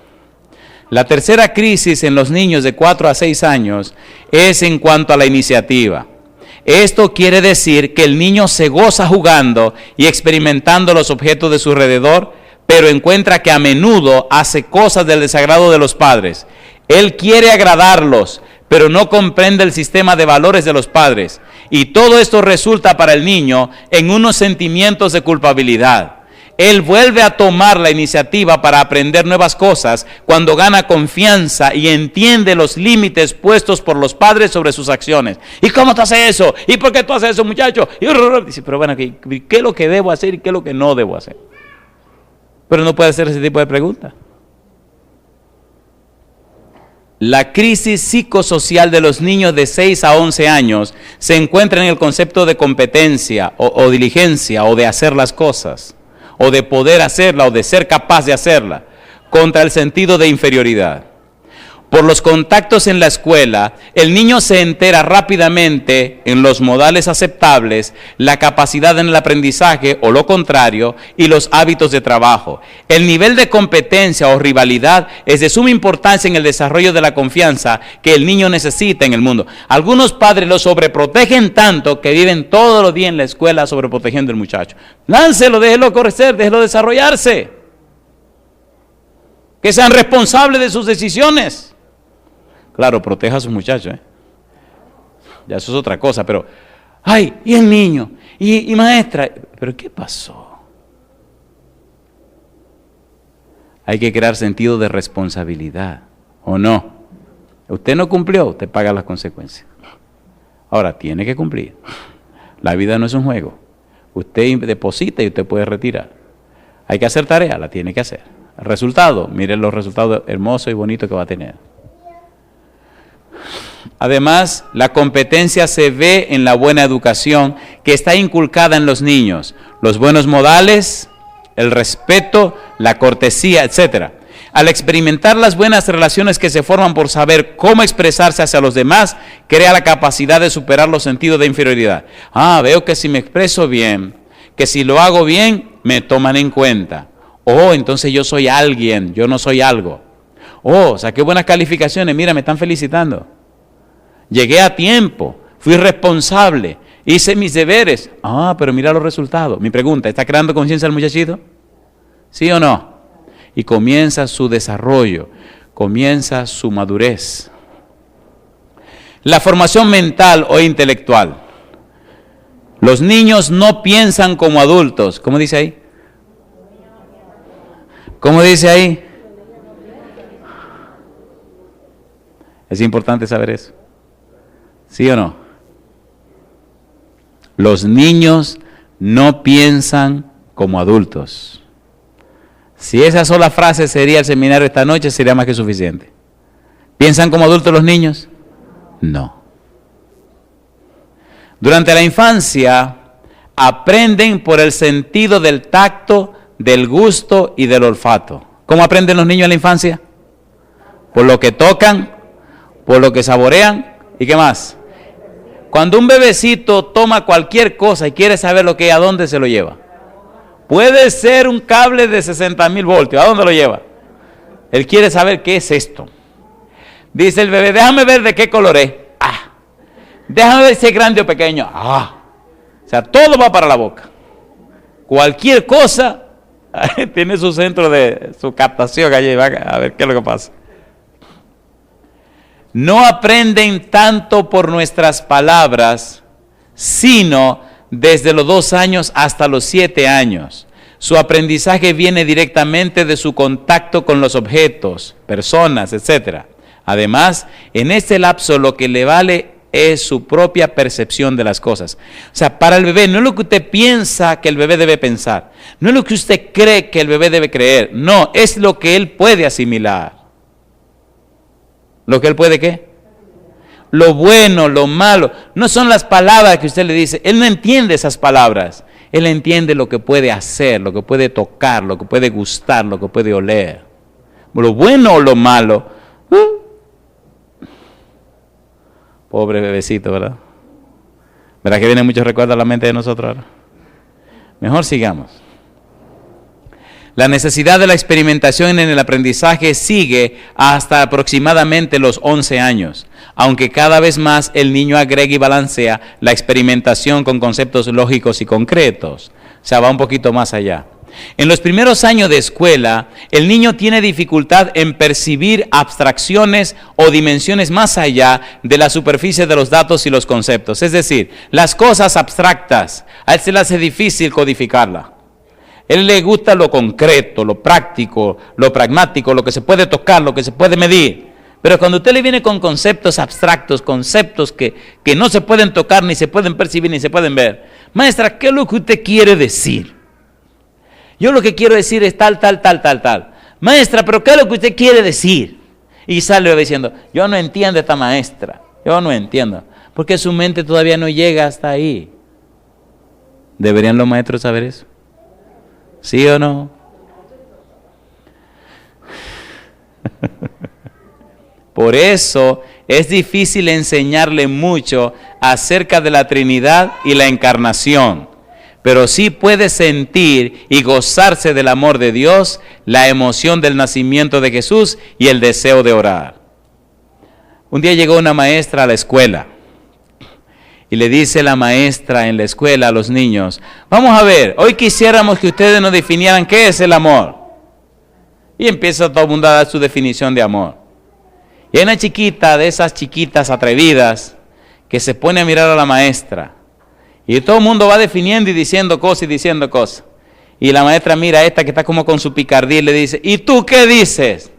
la tercera crisis en los niños de 4 a 6 años es en cuanto a la iniciativa. Esto quiere decir que el niño se goza jugando y experimentando los objetos de su alrededor, pero encuentra que a menudo hace cosas del desagrado de los padres. Él quiere agradarlos, pero no comprende el sistema de valores de los padres. Y todo esto resulta para el niño en unos sentimientos de culpabilidad. Él vuelve a tomar la iniciativa para aprender nuevas cosas cuando gana confianza y entiende los límites puestos por los padres sobre sus acciones. ¿Y cómo tú haces eso? ¿Y por qué tú haces eso, muchacho? Y dice, pero bueno, ¿qué es lo que debo hacer y qué es lo que no debo hacer? Pero no puede hacer ese tipo de preguntas. La crisis psicosocial de los niños de 6 a 11 años se encuentra en el concepto de competencia o diligencia o de hacer las cosas, o de poder hacerla, o de ser capaz de hacerla, contra el sentido de inferioridad. Por los contactos en la escuela, el niño se entera rápidamente en los modales aceptables, la capacidad en el aprendizaje o lo contrario, y los hábitos de trabajo. El nivel de competencia o rivalidad es de suma importancia en el desarrollo de la confianza que el niño necesita en el mundo. Algunos padres lo sobreprotegen tanto que viven todos los días en la escuela sobreprotegiendo al muchacho. Láncelo, déjelo crecer, déjelo desarrollarse. Que sean responsables de sus decisiones. Claro, proteja a sus muchachos, Ya eso es otra cosa, pero, ay, y el niño, y maestra, pero ¿qué pasó? Hay que crear sentido de responsabilidad, ¿o no? Usted no cumplió, usted paga las consecuencias. Ahora, tiene que cumplir. La vida no es un juego. Usted deposita y usted puede retirar. Hay que hacer tarea, la tiene que hacer. El resultado, miren los resultados hermosos y bonitos que va a tener. Además, la competencia se ve en la buena educación que está inculcada en los niños, los buenos modales, el respeto, la cortesía, etc. Al experimentar las buenas relaciones que se forman por saber cómo expresarse hacia los demás, crea la capacidad de superar los sentidos de inferioridad. Veo que si me expreso bien, que si lo hago bien, me toman en cuenta. Entonces yo soy alguien, yo no soy algo. Saqué buenas calificaciones, mira, me están felicitando. Llegué a tiempo, fui responsable Hice mis deberes. Ah, pero mira los resultados. Mi pregunta, ¿está creando conciencia el muchachito? ¿Sí o no? Y comienza su desarrollo, comienza su madurez. La formación mental o intelectual. Los niños no piensan como adultos. ¿Cómo dice ahí? ¿Cómo dice ahí? Es importante saber eso. ¿Sí o no? Los niños no piensan como adultos. Si esa sola frase sería el seminario esta noche, sería más que suficiente. ¿Piensan como adultos los niños? No. Durante la infancia aprenden por el sentido del tacto, del gusto y del olfato. ¿Cómo aprenden los niños en la infancia? Por lo que tocan, por lo que saborean y ¿qué más? Cuando un bebecito toma cualquier cosa y quiere saber lo que es, ¿a dónde se lo lleva? Puede ser un cable de 60,000 voltios, ¿a dónde lo lleva? Él quiere saber qué es esto. Dice el bebé, déjame ver de qué color es. Ah. Déjame ver si es grande o pequeño. Ah. O sea, todo va para la boca. Cualquier cosa tiene su centro de su captación allí. Va a ver qué es lo que pasa. No aprenden tanto por nuestras palabras, sino desde los 2 años hasta los 7 años. Su aprendizaje viene directamente de su contacto con los objetos, personas, etc. Además, en este lapso lo que le vale es su propia percepción de las cosas. O sea, para el bebé no es lo que usted piensa que el bebé debe pensar, no es lo que usted cree que el bebé debe creer, no, es lo que él puede asimilar. ¿Lo que él puede qué? Lo bueno, lo malo, no son las palabras que usted le dice, él no entiende esas palabras, él entiende lo que puede hacer, lo que puede tocar, lo que puede gustar, lo que puede oler. Lo bueno o lo malo. Pobre bebecito, ¿verdad? ¿Verdad que vienen muchos recuerdos a la mente de nosotros ahora? Mejor sigamos. La necesidad de la experimentación en el aprendizaje sigue hasta aproximadamente los 11 años, aunque cada vez más el niño agrega y balancea la experimentación con conceptos lógicos y concretos. O sea, va un poquito más allá. En los primeros años de escuela, el niño tiene dificultad en percibir abstracciones o dimensiones más allá de la superficie de los datos y los conceptos. Es decir, las cosas abstractas, a él se le hace difícil codificarla. A él le gusta lo concreto, lo práctico, lo pragmático, lo que se puede tocar, lo que se puede medir. Pero cuando usted le viene con conceptos abstractos, conceptos que no se pueden tocar, ni se pueden percibir, ni se pueden ver. Maestra, ¿qué es lo que usted quiere decir? Yo lo que quiero decir es tal. Maestra, ¿pero qué es lo que usted quiere decir? Y sale diciendo, yo no entiendo esta maestra. Yo no entiendo. Porque su mente todavía no llega hasta ahí. ¿Deberían los maestros saber eso? ¿Sí o no? Por eso es difícil enseñarle mucho acerca de la Trinidad y la encarnación, pero sí puede sentir y gozarse del amor de Dios, la emoción del nacimiento de Jesús y el deseo de orar. Un día llegó una maestra a la escuela y le dice la maestra en la escuela a los niños, vamos a ver, hoy quisiéramos que ustedes nos definieran qué es el amor. Y empieza todo el mundo a dar su definición de amor. Y hay una chiquita de esas chiquitas atrevidas que se pone a mirar a la maestra. Y todo el mundo va definiendo y diciendo cosas. Y la maestra mira a esta que está como con su picardía y le dice, ¿y tú qué dices?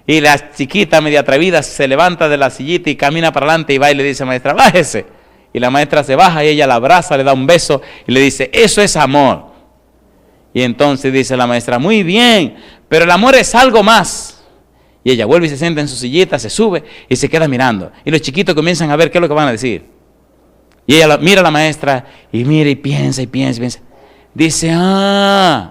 Y la chiquita media atrevida se levanta de la sillita y camina para adelante y va y le dice a la maestra, bájese. Y la maestra se baja y ella la abraza, le da un beso y le dice, eso es amor. Y entonces dice la maestra, muy bien, pero el amor es algo más. Y ella vuelve y se sienta en su sillita, se sube y se queda mirando. Y los chiquitos comienzan a ver qué es lo que van a decir. Y ella mira a la maestra y mira y piensa. Dice,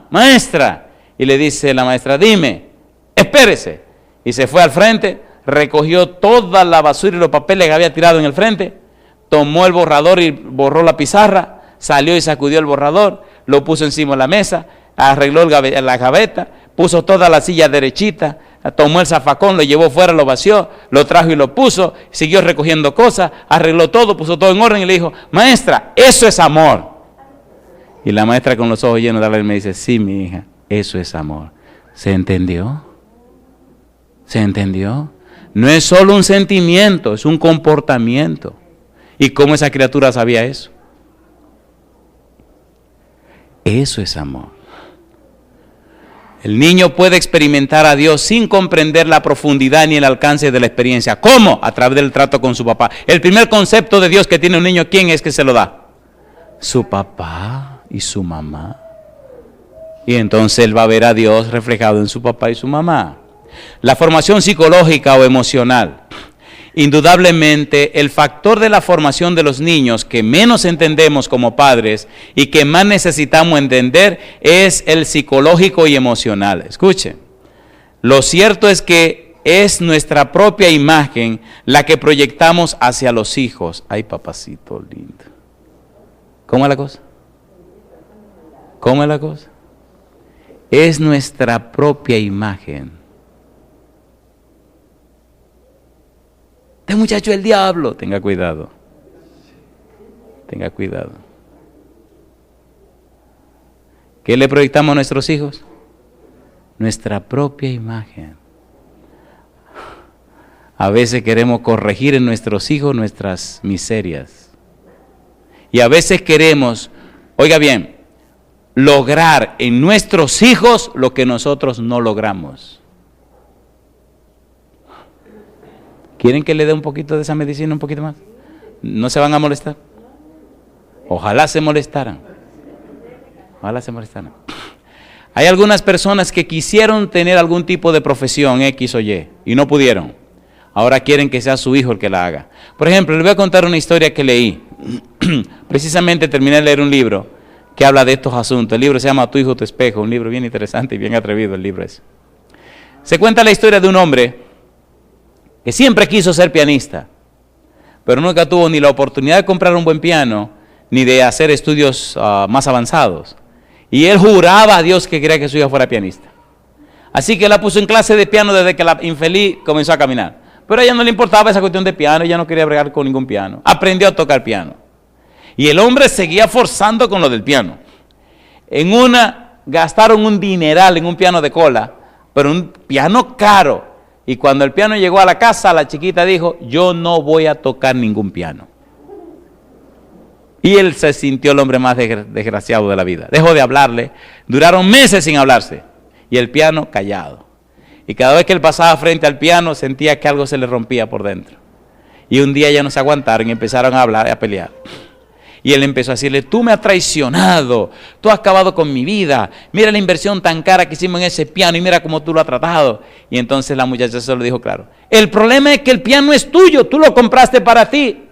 maestra. Y le dice la maestra, dime, espérese. Y se fue al frente, recogió toda la basura y los papeles que había tirado en el frente, tomó el borrador y borró la pizarra, salió y sacudió el borrador, lo puso encima de la mesa, arregló la gaveta, puso toda la silla derechita, tomó el zafacón, lo llevó fuera, lo vació, lo trajo y lo puso, siguió recogiendo cosas, arregló todo, puso todo en orden y le dijo, maestra, eso es amor. Y la maestra con los ojos llenos de lágrimas me dice, sí, mi hija, eso es amor. ¿Se entendió? ¿Se entendió? No es solo un sentimiento, es un comportamiento. ¿Y cómo esa criatura sabía eso? Eso es amor. El niño puede experimentar a Dios sin comprender la profundidad ni el alcance de la experiencia. ¿Cómo? A través del trato con su papá. El primer concepto de Dios que tiene un niño, ¿quién es que se lo da? Su papá y su mamá. Y entonces él va a ver a Dios reflejado en su papá y su mamá. La formación psicológica o emocional. Indudablemente, el factor de la formación de los niños que menos entendemos como padres y que más necesitamos entender es el psicológico y emocional. Escuchen, lo cierto es que es nuestra propia imagen la que proyectamos hacia los hijos. Ay, papacito lindo. ¿Cómo es la cosa? ¿Cómo es la cosa? Es nuestra propia imagen. Este muchacho es el diablo. Tenga cuidado. Tenga cuidado. ¿Qué le proyectamos a nuestros hijos? Nuestra propia imagen. A veces queremos corregir en nuestros hijos nuestras miserias. Y a veces queremos, oiga bien, lograr en nuestros hijos lo que nosotros no logramos. ¿Quieren que le dé un poquito de esa medicina, un poquito más? ¿No se van a molestar? Ojalá se molestaran. Ojalá se molestaran. Hay algunas personas que quisieron tener algún tipo de profesión X o Y y no pudieron. Ahora quieren que sea su hijo el que la haga. Por ejemplo, les voy a contar una historia que leí. Precisamente terminé de leer un libro que habla de estos asuntos. El libro se llama Tu hijo, tu espejo. Un libro bien interesante y bien atrevido el libro ese. Se cuenta la historia de un hombre que siempre quiso ser pianista, pero nunca tuvo ni la oportunidad de comprar un buen piano, ni de hacer estudios más avanzados. Y él juraba a Dios que quería que su hija fuera pianista. Así que la puso en clase de piano desde que la infeliz comenzó a caminar. Pero a ella no le importaba esa cuestión de piano, ella no quería bregar con ningún piano. Aprendió a tocar piano. Y el hombre seguía forzando con lo del piano. En una, gastaron un dineral en un piano de cola, pero un piano caro. Y cuando el piano llegó a la casa, la chiquita dijo, yo no voy a tocar ningún piano. Y él se sintió el hombre más desgraciado de la vida. Dejó de hablarle, duraron meses sin hablarse. Y el piano callado. Y cada vez que él pasaba frente al piano, sentía que algo se le rompía por dentro. Y un día ya no se aguantaron y empezaron a hablar, a pelear. Y él empezó a decirle, tú me has traicionado, tú has acabado con mi vida, mira la inversión tan cara que hicimos en ese piano y mira cómo tú lo has tratado. Y entonces la muchacha se lo dijo claro, el problema es que el piano es tuyo, tú lo compraste para ti.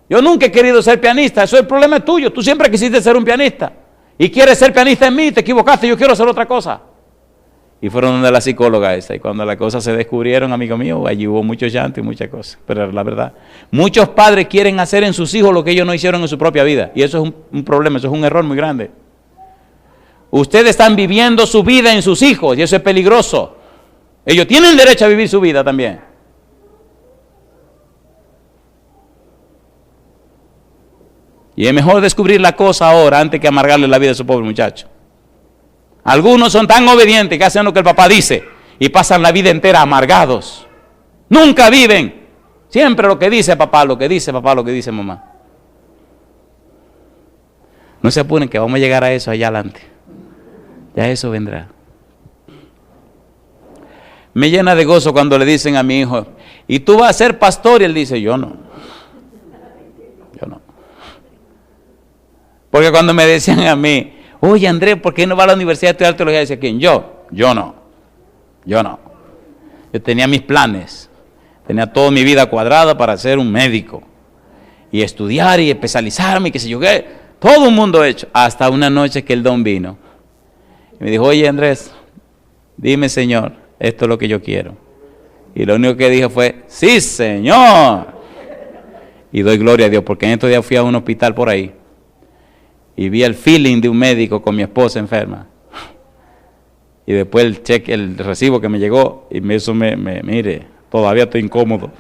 Yo nunca he querido ser pianista, eso es el problema tuyo, tú siempre quisiste ser un pianista. Y quieres ser pianista en mí, te equivocaste, yo quiero hacer otra cosa. Y fueron donde la psicóloga esa, y cuando las cosas se descubrieron, amigo mío, allí hubo mucho llanto y muchas cosas. Pero la verdad, muchos padres quieren hacer en sus hijos lo que ellos no hicieron en su propia vida. Y eso es un problema, eso es un error muy grande. Ustedes están viviendo su vida en sus hijos, y eso es peligroso. Ellos tienen derecho a vivir su vida también. Y es mejor descubrir la cosa ahora, antes que amargarle la vida a su pobre muchacho. Algunos son tan obedientes que hacen lo que el papá dice y pasan la vida entera amargados. Nunca viven. Siempre lo que dice papá, lo que dice papá, lo que dice mamá. No se apuren que vamos a llegar a eso allá adelante. Ya eso vendrá. Me llena de gozo cuando le dicen a mi hijo, ¿y tú vas a ser pastor? Y él dice, yo no. Yo no. Porque cuando me decían a mí, oye Andrés, ¿por qué no va a la universidad a estudiar teología? Decía, ¿quién? Yo no. Yo tenía mis planes, tenía toda mi vida cuadrada para ser un médico y estudiar y especializarme y qué sé yo qué, todo un mundo hecho, hasta una noche que el don vino y me dijo, oye Andrés, dime Señor, esto es lo que yo quiero. Y lo único que dije fue, sí Señor. Y doy gloria a Dios, porque en estos días fui a un hospital por ahí y vi el feeling de un médico con mi esposa enferma. Y después el cheque, el recibo que me llegó, y eso mire, todavía estoy incómodo.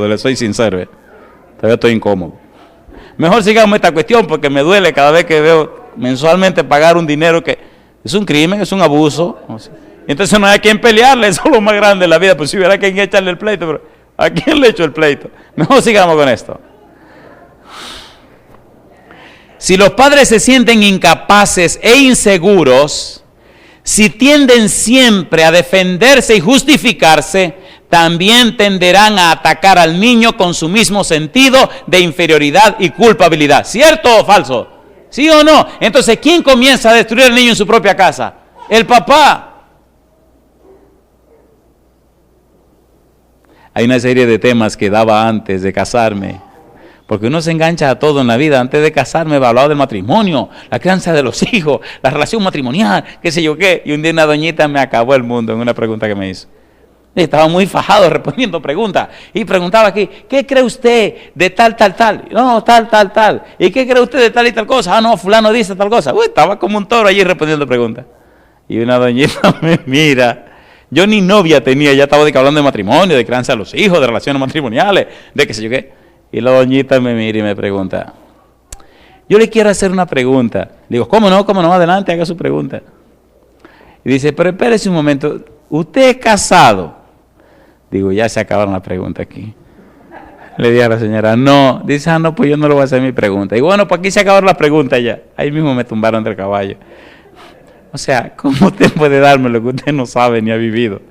Le soy sincero. Todavía estoy incómodo. Mejor sigamos esta cuestión porque me duele cada vez que veo mensualmente pagar un dinero que es un crimen, es un abuso. Entonces no hay a quien pelearle, eso es lo más grande de la vida. Pues si hubiera quien echarle el pleito, pero ¿a quién le echo el pleito? Mejor sigamos con esto. Si los padres se sienten incapaces e inseguros, si tienden siempre a defenderse y justificarse, también tenderán a atacar al niño con su mismo sentido de inferioridad y culpabilidad. ¿Cierto o falso? ¿Sí o no? Entonces, ¿quién comienza a destruir al niño en su propia casa? El papá. Hay una serie de temas que daba antes de casarme, porque uno se engancha a todo en la vida. Antes de casarme hablaba del matrimonio, la crianza de los hijos, la relación matrimonial, qué sé yo qué. Y un día una doñita me acabó el mundo en una pregunta que me hizo. Estaba muy fajado respondiendo preguntas. Y preguntaba aquí, ¿qué cree usted de tal? No, tal. ¿Y qué cree usted de tal y tal cosa? Ah, no, fulano dice tal cosa. Uy, estaba como un toro allí respondiendo preguntas. Y una doñita me mira. Yo ni novia tenía, ya estaba hablando de matrimonio, de crianza de los hijos, de relaciones matrimoniales, de qué sé yo qué. Y la doñita me mira y me pregunta, yo le quiero hacer una pregunta. Le digo, ¿cómo no? Adelante, haga su pregunta. Y dice, pero espérese un momento, ¿usted es casado? Digo, ya se acabaron las preguntas aquí. Le dije a la señora, no. Dice, no, pues yo no le voy a hacer mi pregunta. Y bueno, pues aquí se acabaron las preguntas ya. Ahí mismo me tumbaron del caballo. O sea, ¿cómo usted puede darme lo que usted no sabe ni ha vivido?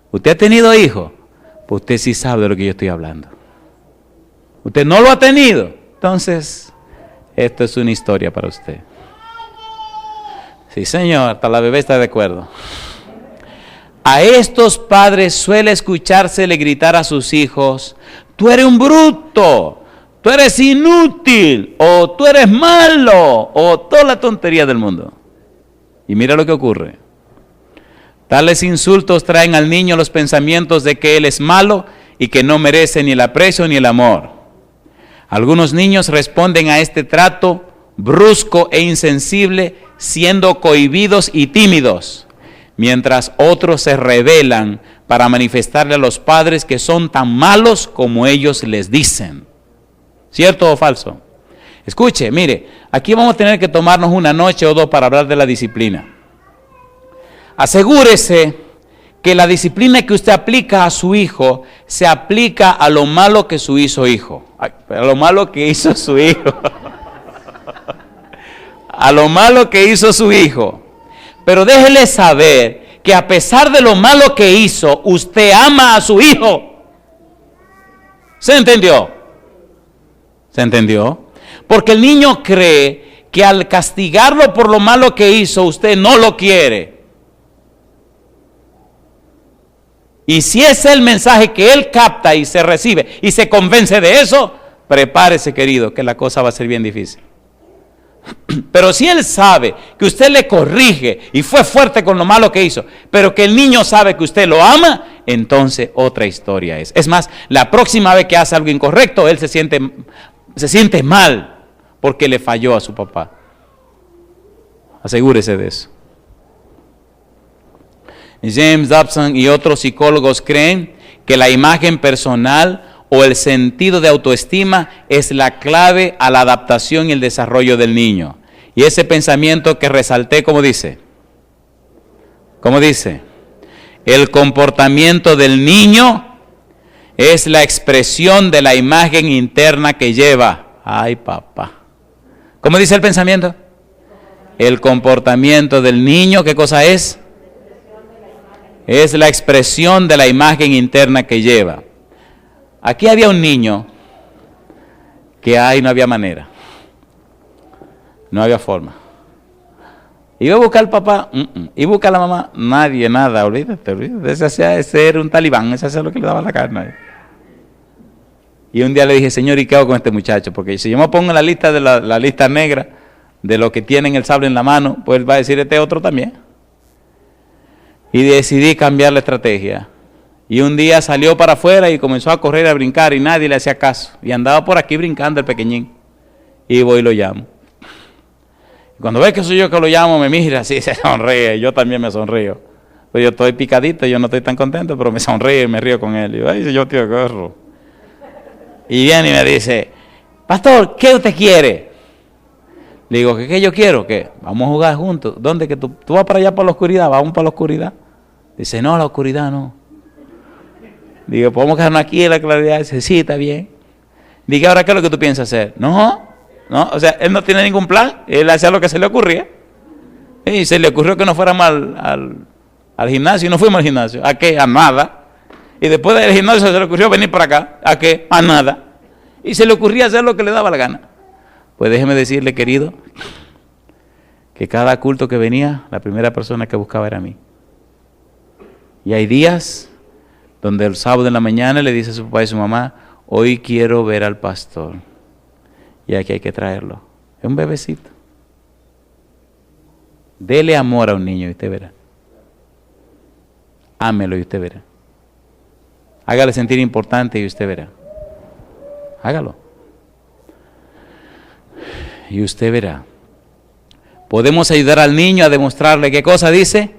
¿Usted ha tenido hijos? Pues usted sí sabe de lo que yo estoy hablando. ¿Usted no lo ha tenido? Entonces, esto es una historia para usted. Sí, señor, hasta la bebé está de acuerdo. A estos padres suele escuchársele gritar a sus hijos, tú eres un bruto, tú eres inútil, o tú eres malo, o toda la tontería del mundo. Y mira lo que ocurre. Tales insultos traen al niño los pensamientos de que él es malo y que no merece ni el aprecio ni el amor. Algunos niños responden a este trato brusco e insensible siendo cohibidos y tímidos, mientras otros se rebelan para manifestarle a los padres que son tan malos como ellos les dicen. ¿Cierto o falso? Escuche, mire, aquí vamos a tener que tomarnos una noche o dos para hablar de la disciplina. Asegúrese que la disciplina que usted aplica a su hijo se aplica a lo malo que su hijo hizo. A lo malo que hizo su hijo. A lo malo que hizo su hijo. Pero déjele saber que a pesar de lo malo que hizo, usted ama a su hijo. ¿Se entendió? ¿Se entendió? Porque el niño cree que al castigarlo por lo malo que hizo, usted no lo quiere. Y si es el mensaje que él capta y se recibe y se convence de eso, prepárese, querido, que la cosa va a ser bien difícil. Pero si él sabe que usted le corrige y fue fuerte con lo malo que hizo, pero que el niño sabe que usted lo ama, entonces otra historia es. Es más, la próxima vez que hace algo incorrecto, él se siente mal porque le falló a su papá. Asegúrese de eso. James Dobson y otros psicólogos creen que la imagen personal o el sentido de autoestima es la clave a la adaptación y el desarrollo del niño. Y ese pensamiento que resalté, ¿cómo dice? ¿Cómo dice? El comportamiento del niño es la expresión de la imagen interna que lleva. Ay, papá. ¿Cómo dice el pensamiento? El comportamiento del niño, ¿qué cosa es? Es la expresión de la imagen interna que lleva. Aquí había un niño que no había manera. No había forma. Iba a buscar al papá, iba a buscar a la mamá, nadie, nada, olvídate. Ese era un talibán, ese hacía lo que le daba la carne. Y un día le dije, Señor, ¿y qué hago con este muchacho? Porque si yo me pongo en la lista de la lista negra de los que tienen el sable en la mano, pues él va a decir este otro también. Y decidí cambiar la estrategia. Y un día salió para afuera y comenzó a correr, a brincar y nadie le hacía caso. Y andaba por aquí brincando el pequeñín. Y voy y lo llamo. Cuando ve que soy yo que lo llamo, me mira así, se sonríe. Yo también me sonrío. Pues yo estoy picadito, yo no estoy tan contento, pero me sonrío y me río con él. Y yo, ay, yo tío Gorro. Y viene y me dice, pastor, ¿qué usted quiere? Le digo, ¿qué yo quiero? ¿Qué? Vamos a jugar juntos. ¿Dónde? Que tú vas para allá, para la oscuridad. Vamos para la oscuridad. Dice, no, la oscuridad no. Digo, ¿podemos quedarnos aquí en la claridad? Dice, sí, está bien. Digo, ¿ahora qué es lo que tú piensas hacer? No, o sea, él no tiene ningún plan. Él hacía lo que se le ocurría. Y se le ocurrió que no fuéramos al gimnasio y no fuimos al gimnasio. ¿A qué? A nada. Y después del gimnasio se le ocurrió venir para acá. ¿A qué? A nada. Y se le ocurría hacer lo que le daba la gana. Pues déjeme decirle, querido, que cada culto que venía, la primera persona que buscaba era a mí. Y hay días donde el sábado en la mañana le dice a su papá y a su mamá, hoy quiero ver al pastor. Y aquí hay que traerlo. Es un bebecito. Dele amor a un niño y usted verá. Ámelo y usted verá. Hágale sentir importante y usted verá. Hágalo. Y usted verá. Podemos ayudar al niño a demostrarle, ¿qué cosa dice?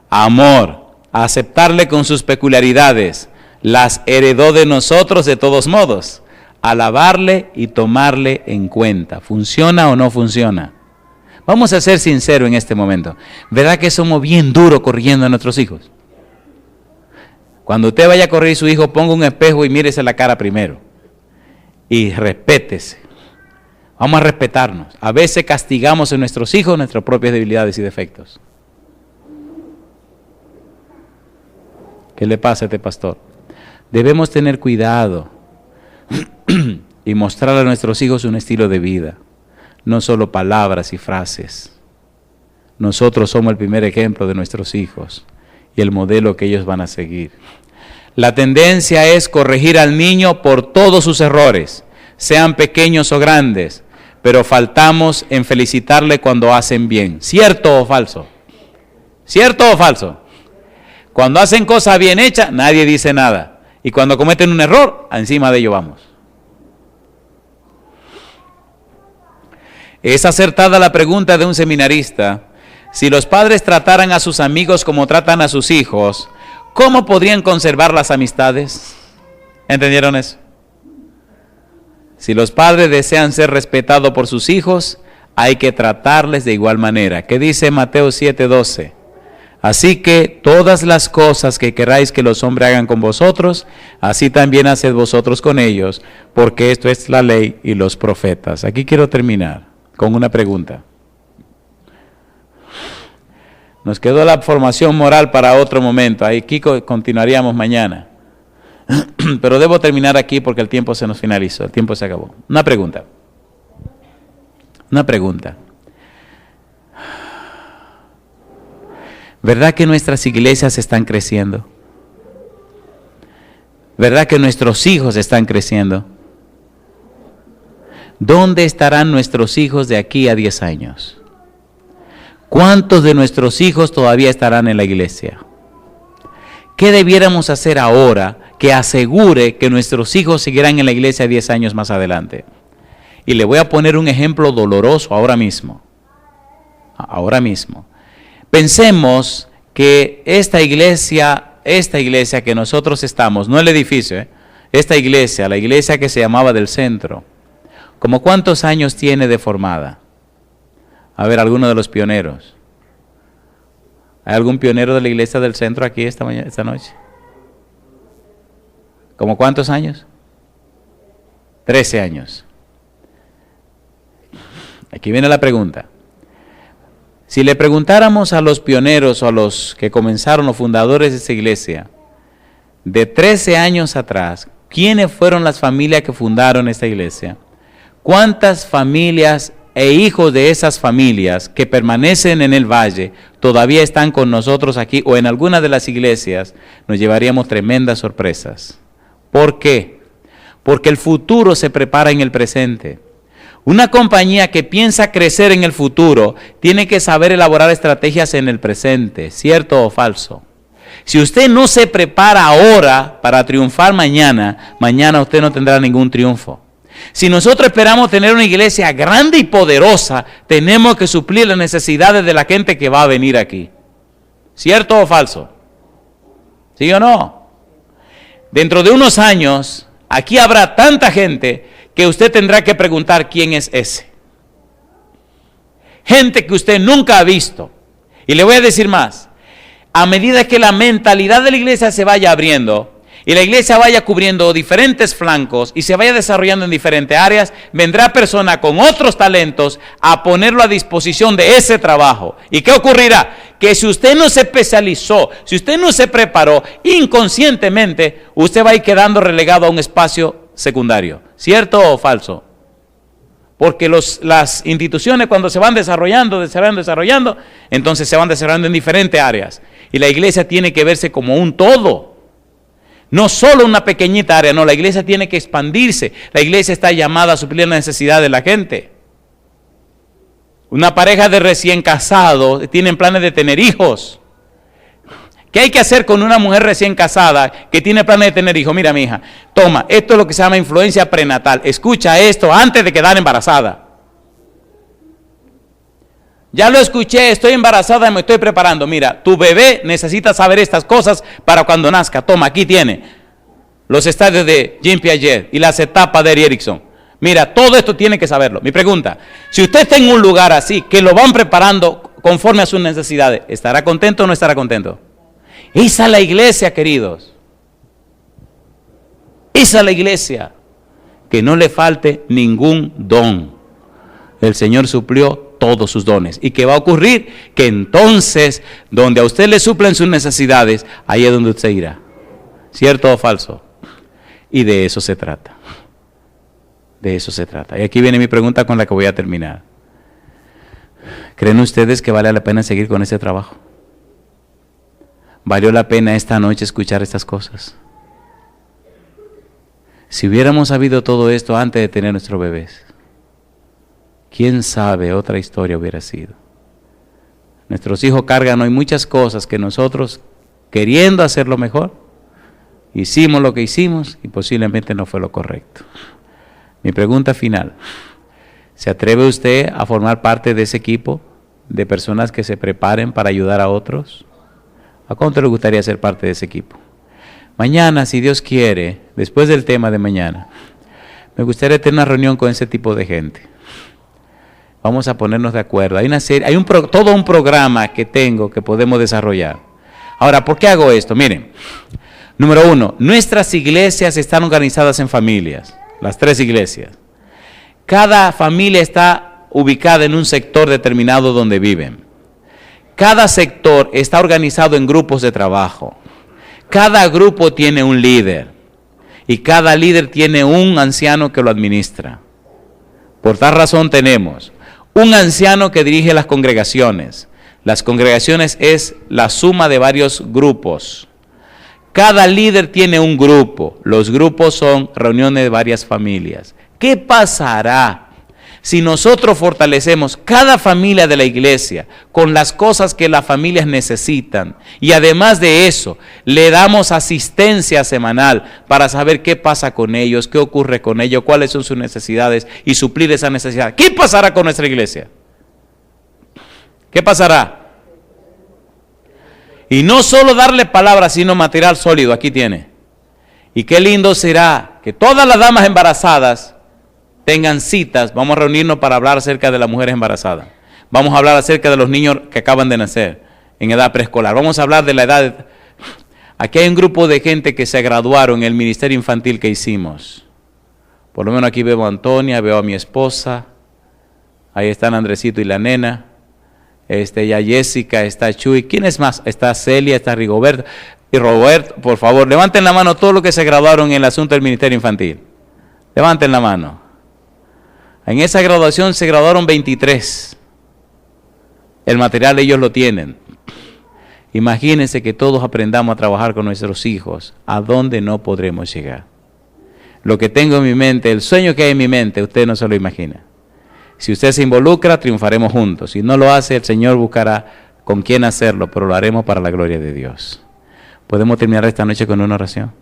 Amor. A aceptarle con sus peculiaridades. Las heredó de nosotros de todos modos. Alabarle y tomarle en cuenta. ¿Funciona o no funciona? Vamos a ser sinceros en este momento. ¿Verdad que somos bien duros corrigiendo a nuestros hijos? Cuando usted vaya a corregir a su hijo, ponga un espejo y mírese la cara primero. Y respétese. Vamos a respetarnos. A veces castigamos a nuestros hijos nuestras propias debilidades y defectos. ¿Qué le pasa a este pastor? Debemos tener cuidado y mostrar a nuestros hijos un estilo de vida, no solo palabras y frases. Nosotros somos el primer ejemplo de nuestros hijos y el modelo que ellos van a seguir. La tendencia es corregir al niño por todos sus errores, sean pequeños o grandes, pero faltamos en felicitarle cuando hacen bien. ¿Cierto o falso? ¿Cierto o falso? Cuando hacen cosas bien hechas, nadie dice nada. Y cuando cometen un error, encima de ello vamos. Es acertada la pregunta de un seminarista. Si los padres trataran a sus amigos como tratan a sus hijos, ¿cómo podrían conservar las amistades? ¿Entendieron eso? Si los padres desean ser respetados por sus hijos, hay que tratarles de igual manera. ¿Qué dice Mateo 7:12? Así que todas las cosas que queráis que los hombres hagan con vosotros, así también haced vosotros con ellos, porque esto es la ley y los profetas. Aquí quiero terminar con una pregunta. Nos quedó la formación moral para otro momento. Aquí continuaríamos mañana. Pero debo terminar aquí porque el tiempo se nos finalizó, el tiempo se acabó. Una pregunta. ¿Verdad que nuestras iglesias están creciendo? ¿Verdad que nuestros hijos están creciendo? ¿Dónde estarán nuestros hijos de aquí a 10 años? ¿Cuántos de nuestros hijos todavía estarán en la iglesia? ¿Qué debiéramos hacer ahora que asegure que nuestros hijos seguirán en la iglesia 10 años más adelante? Y le voy a poner un ejemplo doloroso ahora mismo. Pensemos que esta iglesia que nosotros estamos, no el edificio, esta iglesia, la iglesia que se llamaba del centro, ¿como cuántos años tiene de formada? A ver, alguno de los pioneros. ¿Hay algún pionero de la iglesia del centro aquí esta noche? ¿Cómo cuántos años? 13 años. Aquí viene la pregunta. Si le preguntáramos a los pioneros o a los que comenzaron, los fundadores de esa iglesia, de 13 años atrás, ¿quiénes fueron las familias que fundaron esta iglesia? ¿Cuántas familias e hijos de esas familias que permanecen en el valle todavía están con nosotros aquí o en alguna de las iglesias? Nos llevaríamos tremendas sorpresas. ¿Por qué? Porque el futuro se prepara en el presente. Una compañía que piensa crecer en el futuro tiene que saber elaborar estrategias en el presente, ¿cierto o falso? Si usted no se prepara ahora para triunfar mañana, mañana usted no tendrá ningún triunfo. Si nosotros esperamos tener una iglesia grande y poderosa, tenemos que suplir las necesidades de la gente que va a venir aquí. ¿Cierto o falso? ¿Sí o no? Dentro de unos años, aquí habrá tanta gente que usted tendrá que preguntar quién es ese. Gente que usted nunca ha visto. Y le voy a decir más. A medida que la mentalidad de la iglesia se vaya abriendo y la iglesia vaya cubriendo diferentes flancos y se vaya desarrollando en diferentes áreas, vendrá persona con otros talentos a ponerlo a disposición de ese trabajo. ¿Y qué ocurrirá? Que si usted no se especializó, si usted no se preparó, inconscientemente usted va a ir quedando relegado a un espacio secundario. ¿Cierto o falso? Porque las instituciones cuando se van desarrollando, entonces se van desarrollando en diferentes áreas. Y la iglesia tiene que verse como un todo. No solo una pequeñita área, no, la iglesia tiene que expandirse. La iglesia está llamada a suplir la necesidad de la gente. Una pareja de recién casados tienen planes de tener hijos. ¿Qué hay que hacer con una mujer recién casada que tiene planes de tener hijos? Mira, mi hija, toma, esto es lo que se llama influencia prenatal. Escucha esto antes de quedar embarazada. Ya lo escuché, estoy embarazada y me estoy preparando. Mira, tu bebé necesita saber estas cosas para cuando nazca. Toma, aquí tiene los estadios de Jean Piaget y las etapas de Erickson. Mira, todo esto tiene que saberlo. Mi pregunta, si usted está en un lugar así, que lo van preparando conforme a sus necesidades, ¿estará contento o no estará contento? Esa es la iglesia, queridos. Esa es la iglesia. Que no le falte ningún don. El Señor suplió todos sus dones. ¿Y qué va a ocurrir? Que entonces, donde a usted le suplen sus necesidades, ahí es donde usted irá. ¿Cierto o falso? Y de eso se trata. De eso se trata. Y aquí viene mi pregunta con la que voy a terminar. ¿Creen ustedes que vale la pena seguir con ese trabajo? ¿Valió la pena esta noche escuchar estas cosas? Si hubiéramos sabido todo esto antes de tener nuestros bebés, quién sabe, otra historia hubiera sido. Nuestros hijos cargan hoy muchas cosas que nosotros, queriendo hacerlo mejor, hicimos lo que hicimos y posiblemente no fue lo correcto. Mi pregunta final, ¿se atreve usted a formar parte de ese equipo de personas que se preparen para ayudar a otros? ¿A cuánto le gustaría ser parte de ese equipo? Mañana, si Dios quiere, después del tema de mañana, me gustaría tener una reunión con ese tipo de gente. Vamos a ponernos de acuerdo. Hay una serie, todo un programa que tengo que podemos desarrollar. Ahora, ¿por qué hago esto? Miren, número uno, nuestras iglesias están organizadas en familias, las 3 iglesias. Cada familia está ubicada en un sector determinado donde viven. Cada sector está organizado en grupos de trabajo. Cada grupo tiene un líder. Y cada líder tiene un anciano que lo administra. Por tal razón tenemos un anciano que dirige las congregaciones. Las congregaciones es la suma de varios grupos. Cada líder tiene un grupo. Los grupos son reuniones de varias familias. ¿Qué pasará si nosotros fortalecemos cada familia de la iglesia con las cosas que las familias necesitan y además de eso le damos asistencia semanal para saber qué pasa con ellos, qué ocurre con ellos, cuáles son sus necesidades y suplir esa necesidad? ¿Qué pasará con nuestra iglesia? ¿Qué pasará? Y no solo darle palabras, sino material sólido. Aquí tiene. Y qué lindo será que todas las damas embarazadas tengan citas. Vamos a reunirnos para hablar acerca de las mujeres embarazadas. Vamos a hablar acerca de los niños que acaban de nacer en edad preescolar. Vamos a hablar de la edad. Aquí hay un grupo de gente que se graduaron en el ministerio infantil que hicimos. Por lo menos aquí veo a Antonia, veo a mi esposa. Ahí están Andresito y la nena. Ya Jessica, está Chuy. ¿Quién es más? Está Celia, está Rigoberto. Y Roberto, por favor, levanten la mano todos los que se graduaron en el asunto del ministerio infantil. Levanten la mano. En esa graduación se graduaron 23. El material ellos lo tienen. Imagínense que todos aprendamos a trabajar con nuestros hijos, a dónde no podremos llegar. Lo que tengo en mi mente, el sueño que hay en mi mente, usted no se lo imagina. Si usted se involucra, triunfaremos juntos. Si no lo hace, el Señor buscará con quién hacerlo, pero lo haremos para la gloria de Dios. ¿Podemos terminar esta noche con una oración?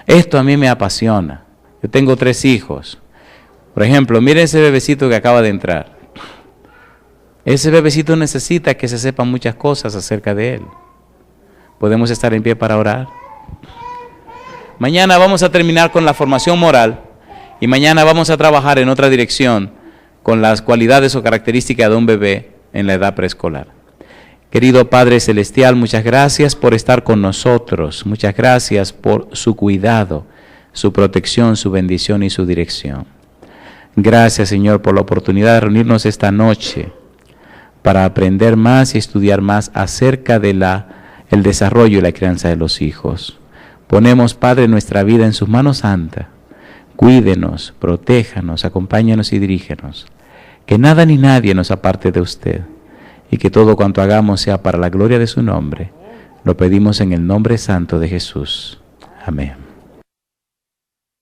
Esto a mí me apasiona. Yo tengo 3 hijos. Por ejemplo, miren ese bebecito que acaba de entrar. Ese bebecito necesita que se sepan muchas cosas acerca de él. ¿Podemos estar en pie para orar? Mañana vamos a terminar con la formación moral y mañana vamos a trabajar en otra dirección con las cualidades o características de un bebé en la edad preescolar. Querido Padre Celestial, muchas gracias por estar con nosotros. Muchas gracias por su cuidado, su protección, su bendición y su dirección. Gracias, Señor, por la oportunidad de reunirnos esta noche para aprender más y estudiar más acerca de el desarrollo y la crianza de los hijos. Ponemos, Padre, nuestra vida en sus manos santas. Cuídenos, protéjanos, acompáñanos y dirígenos. Que nada ni nadie nos aparte de usted y que todo cuanto hagamos sea para la gloria de su nombre. Lo pedimos en el nombre santo de Jesús. Amén.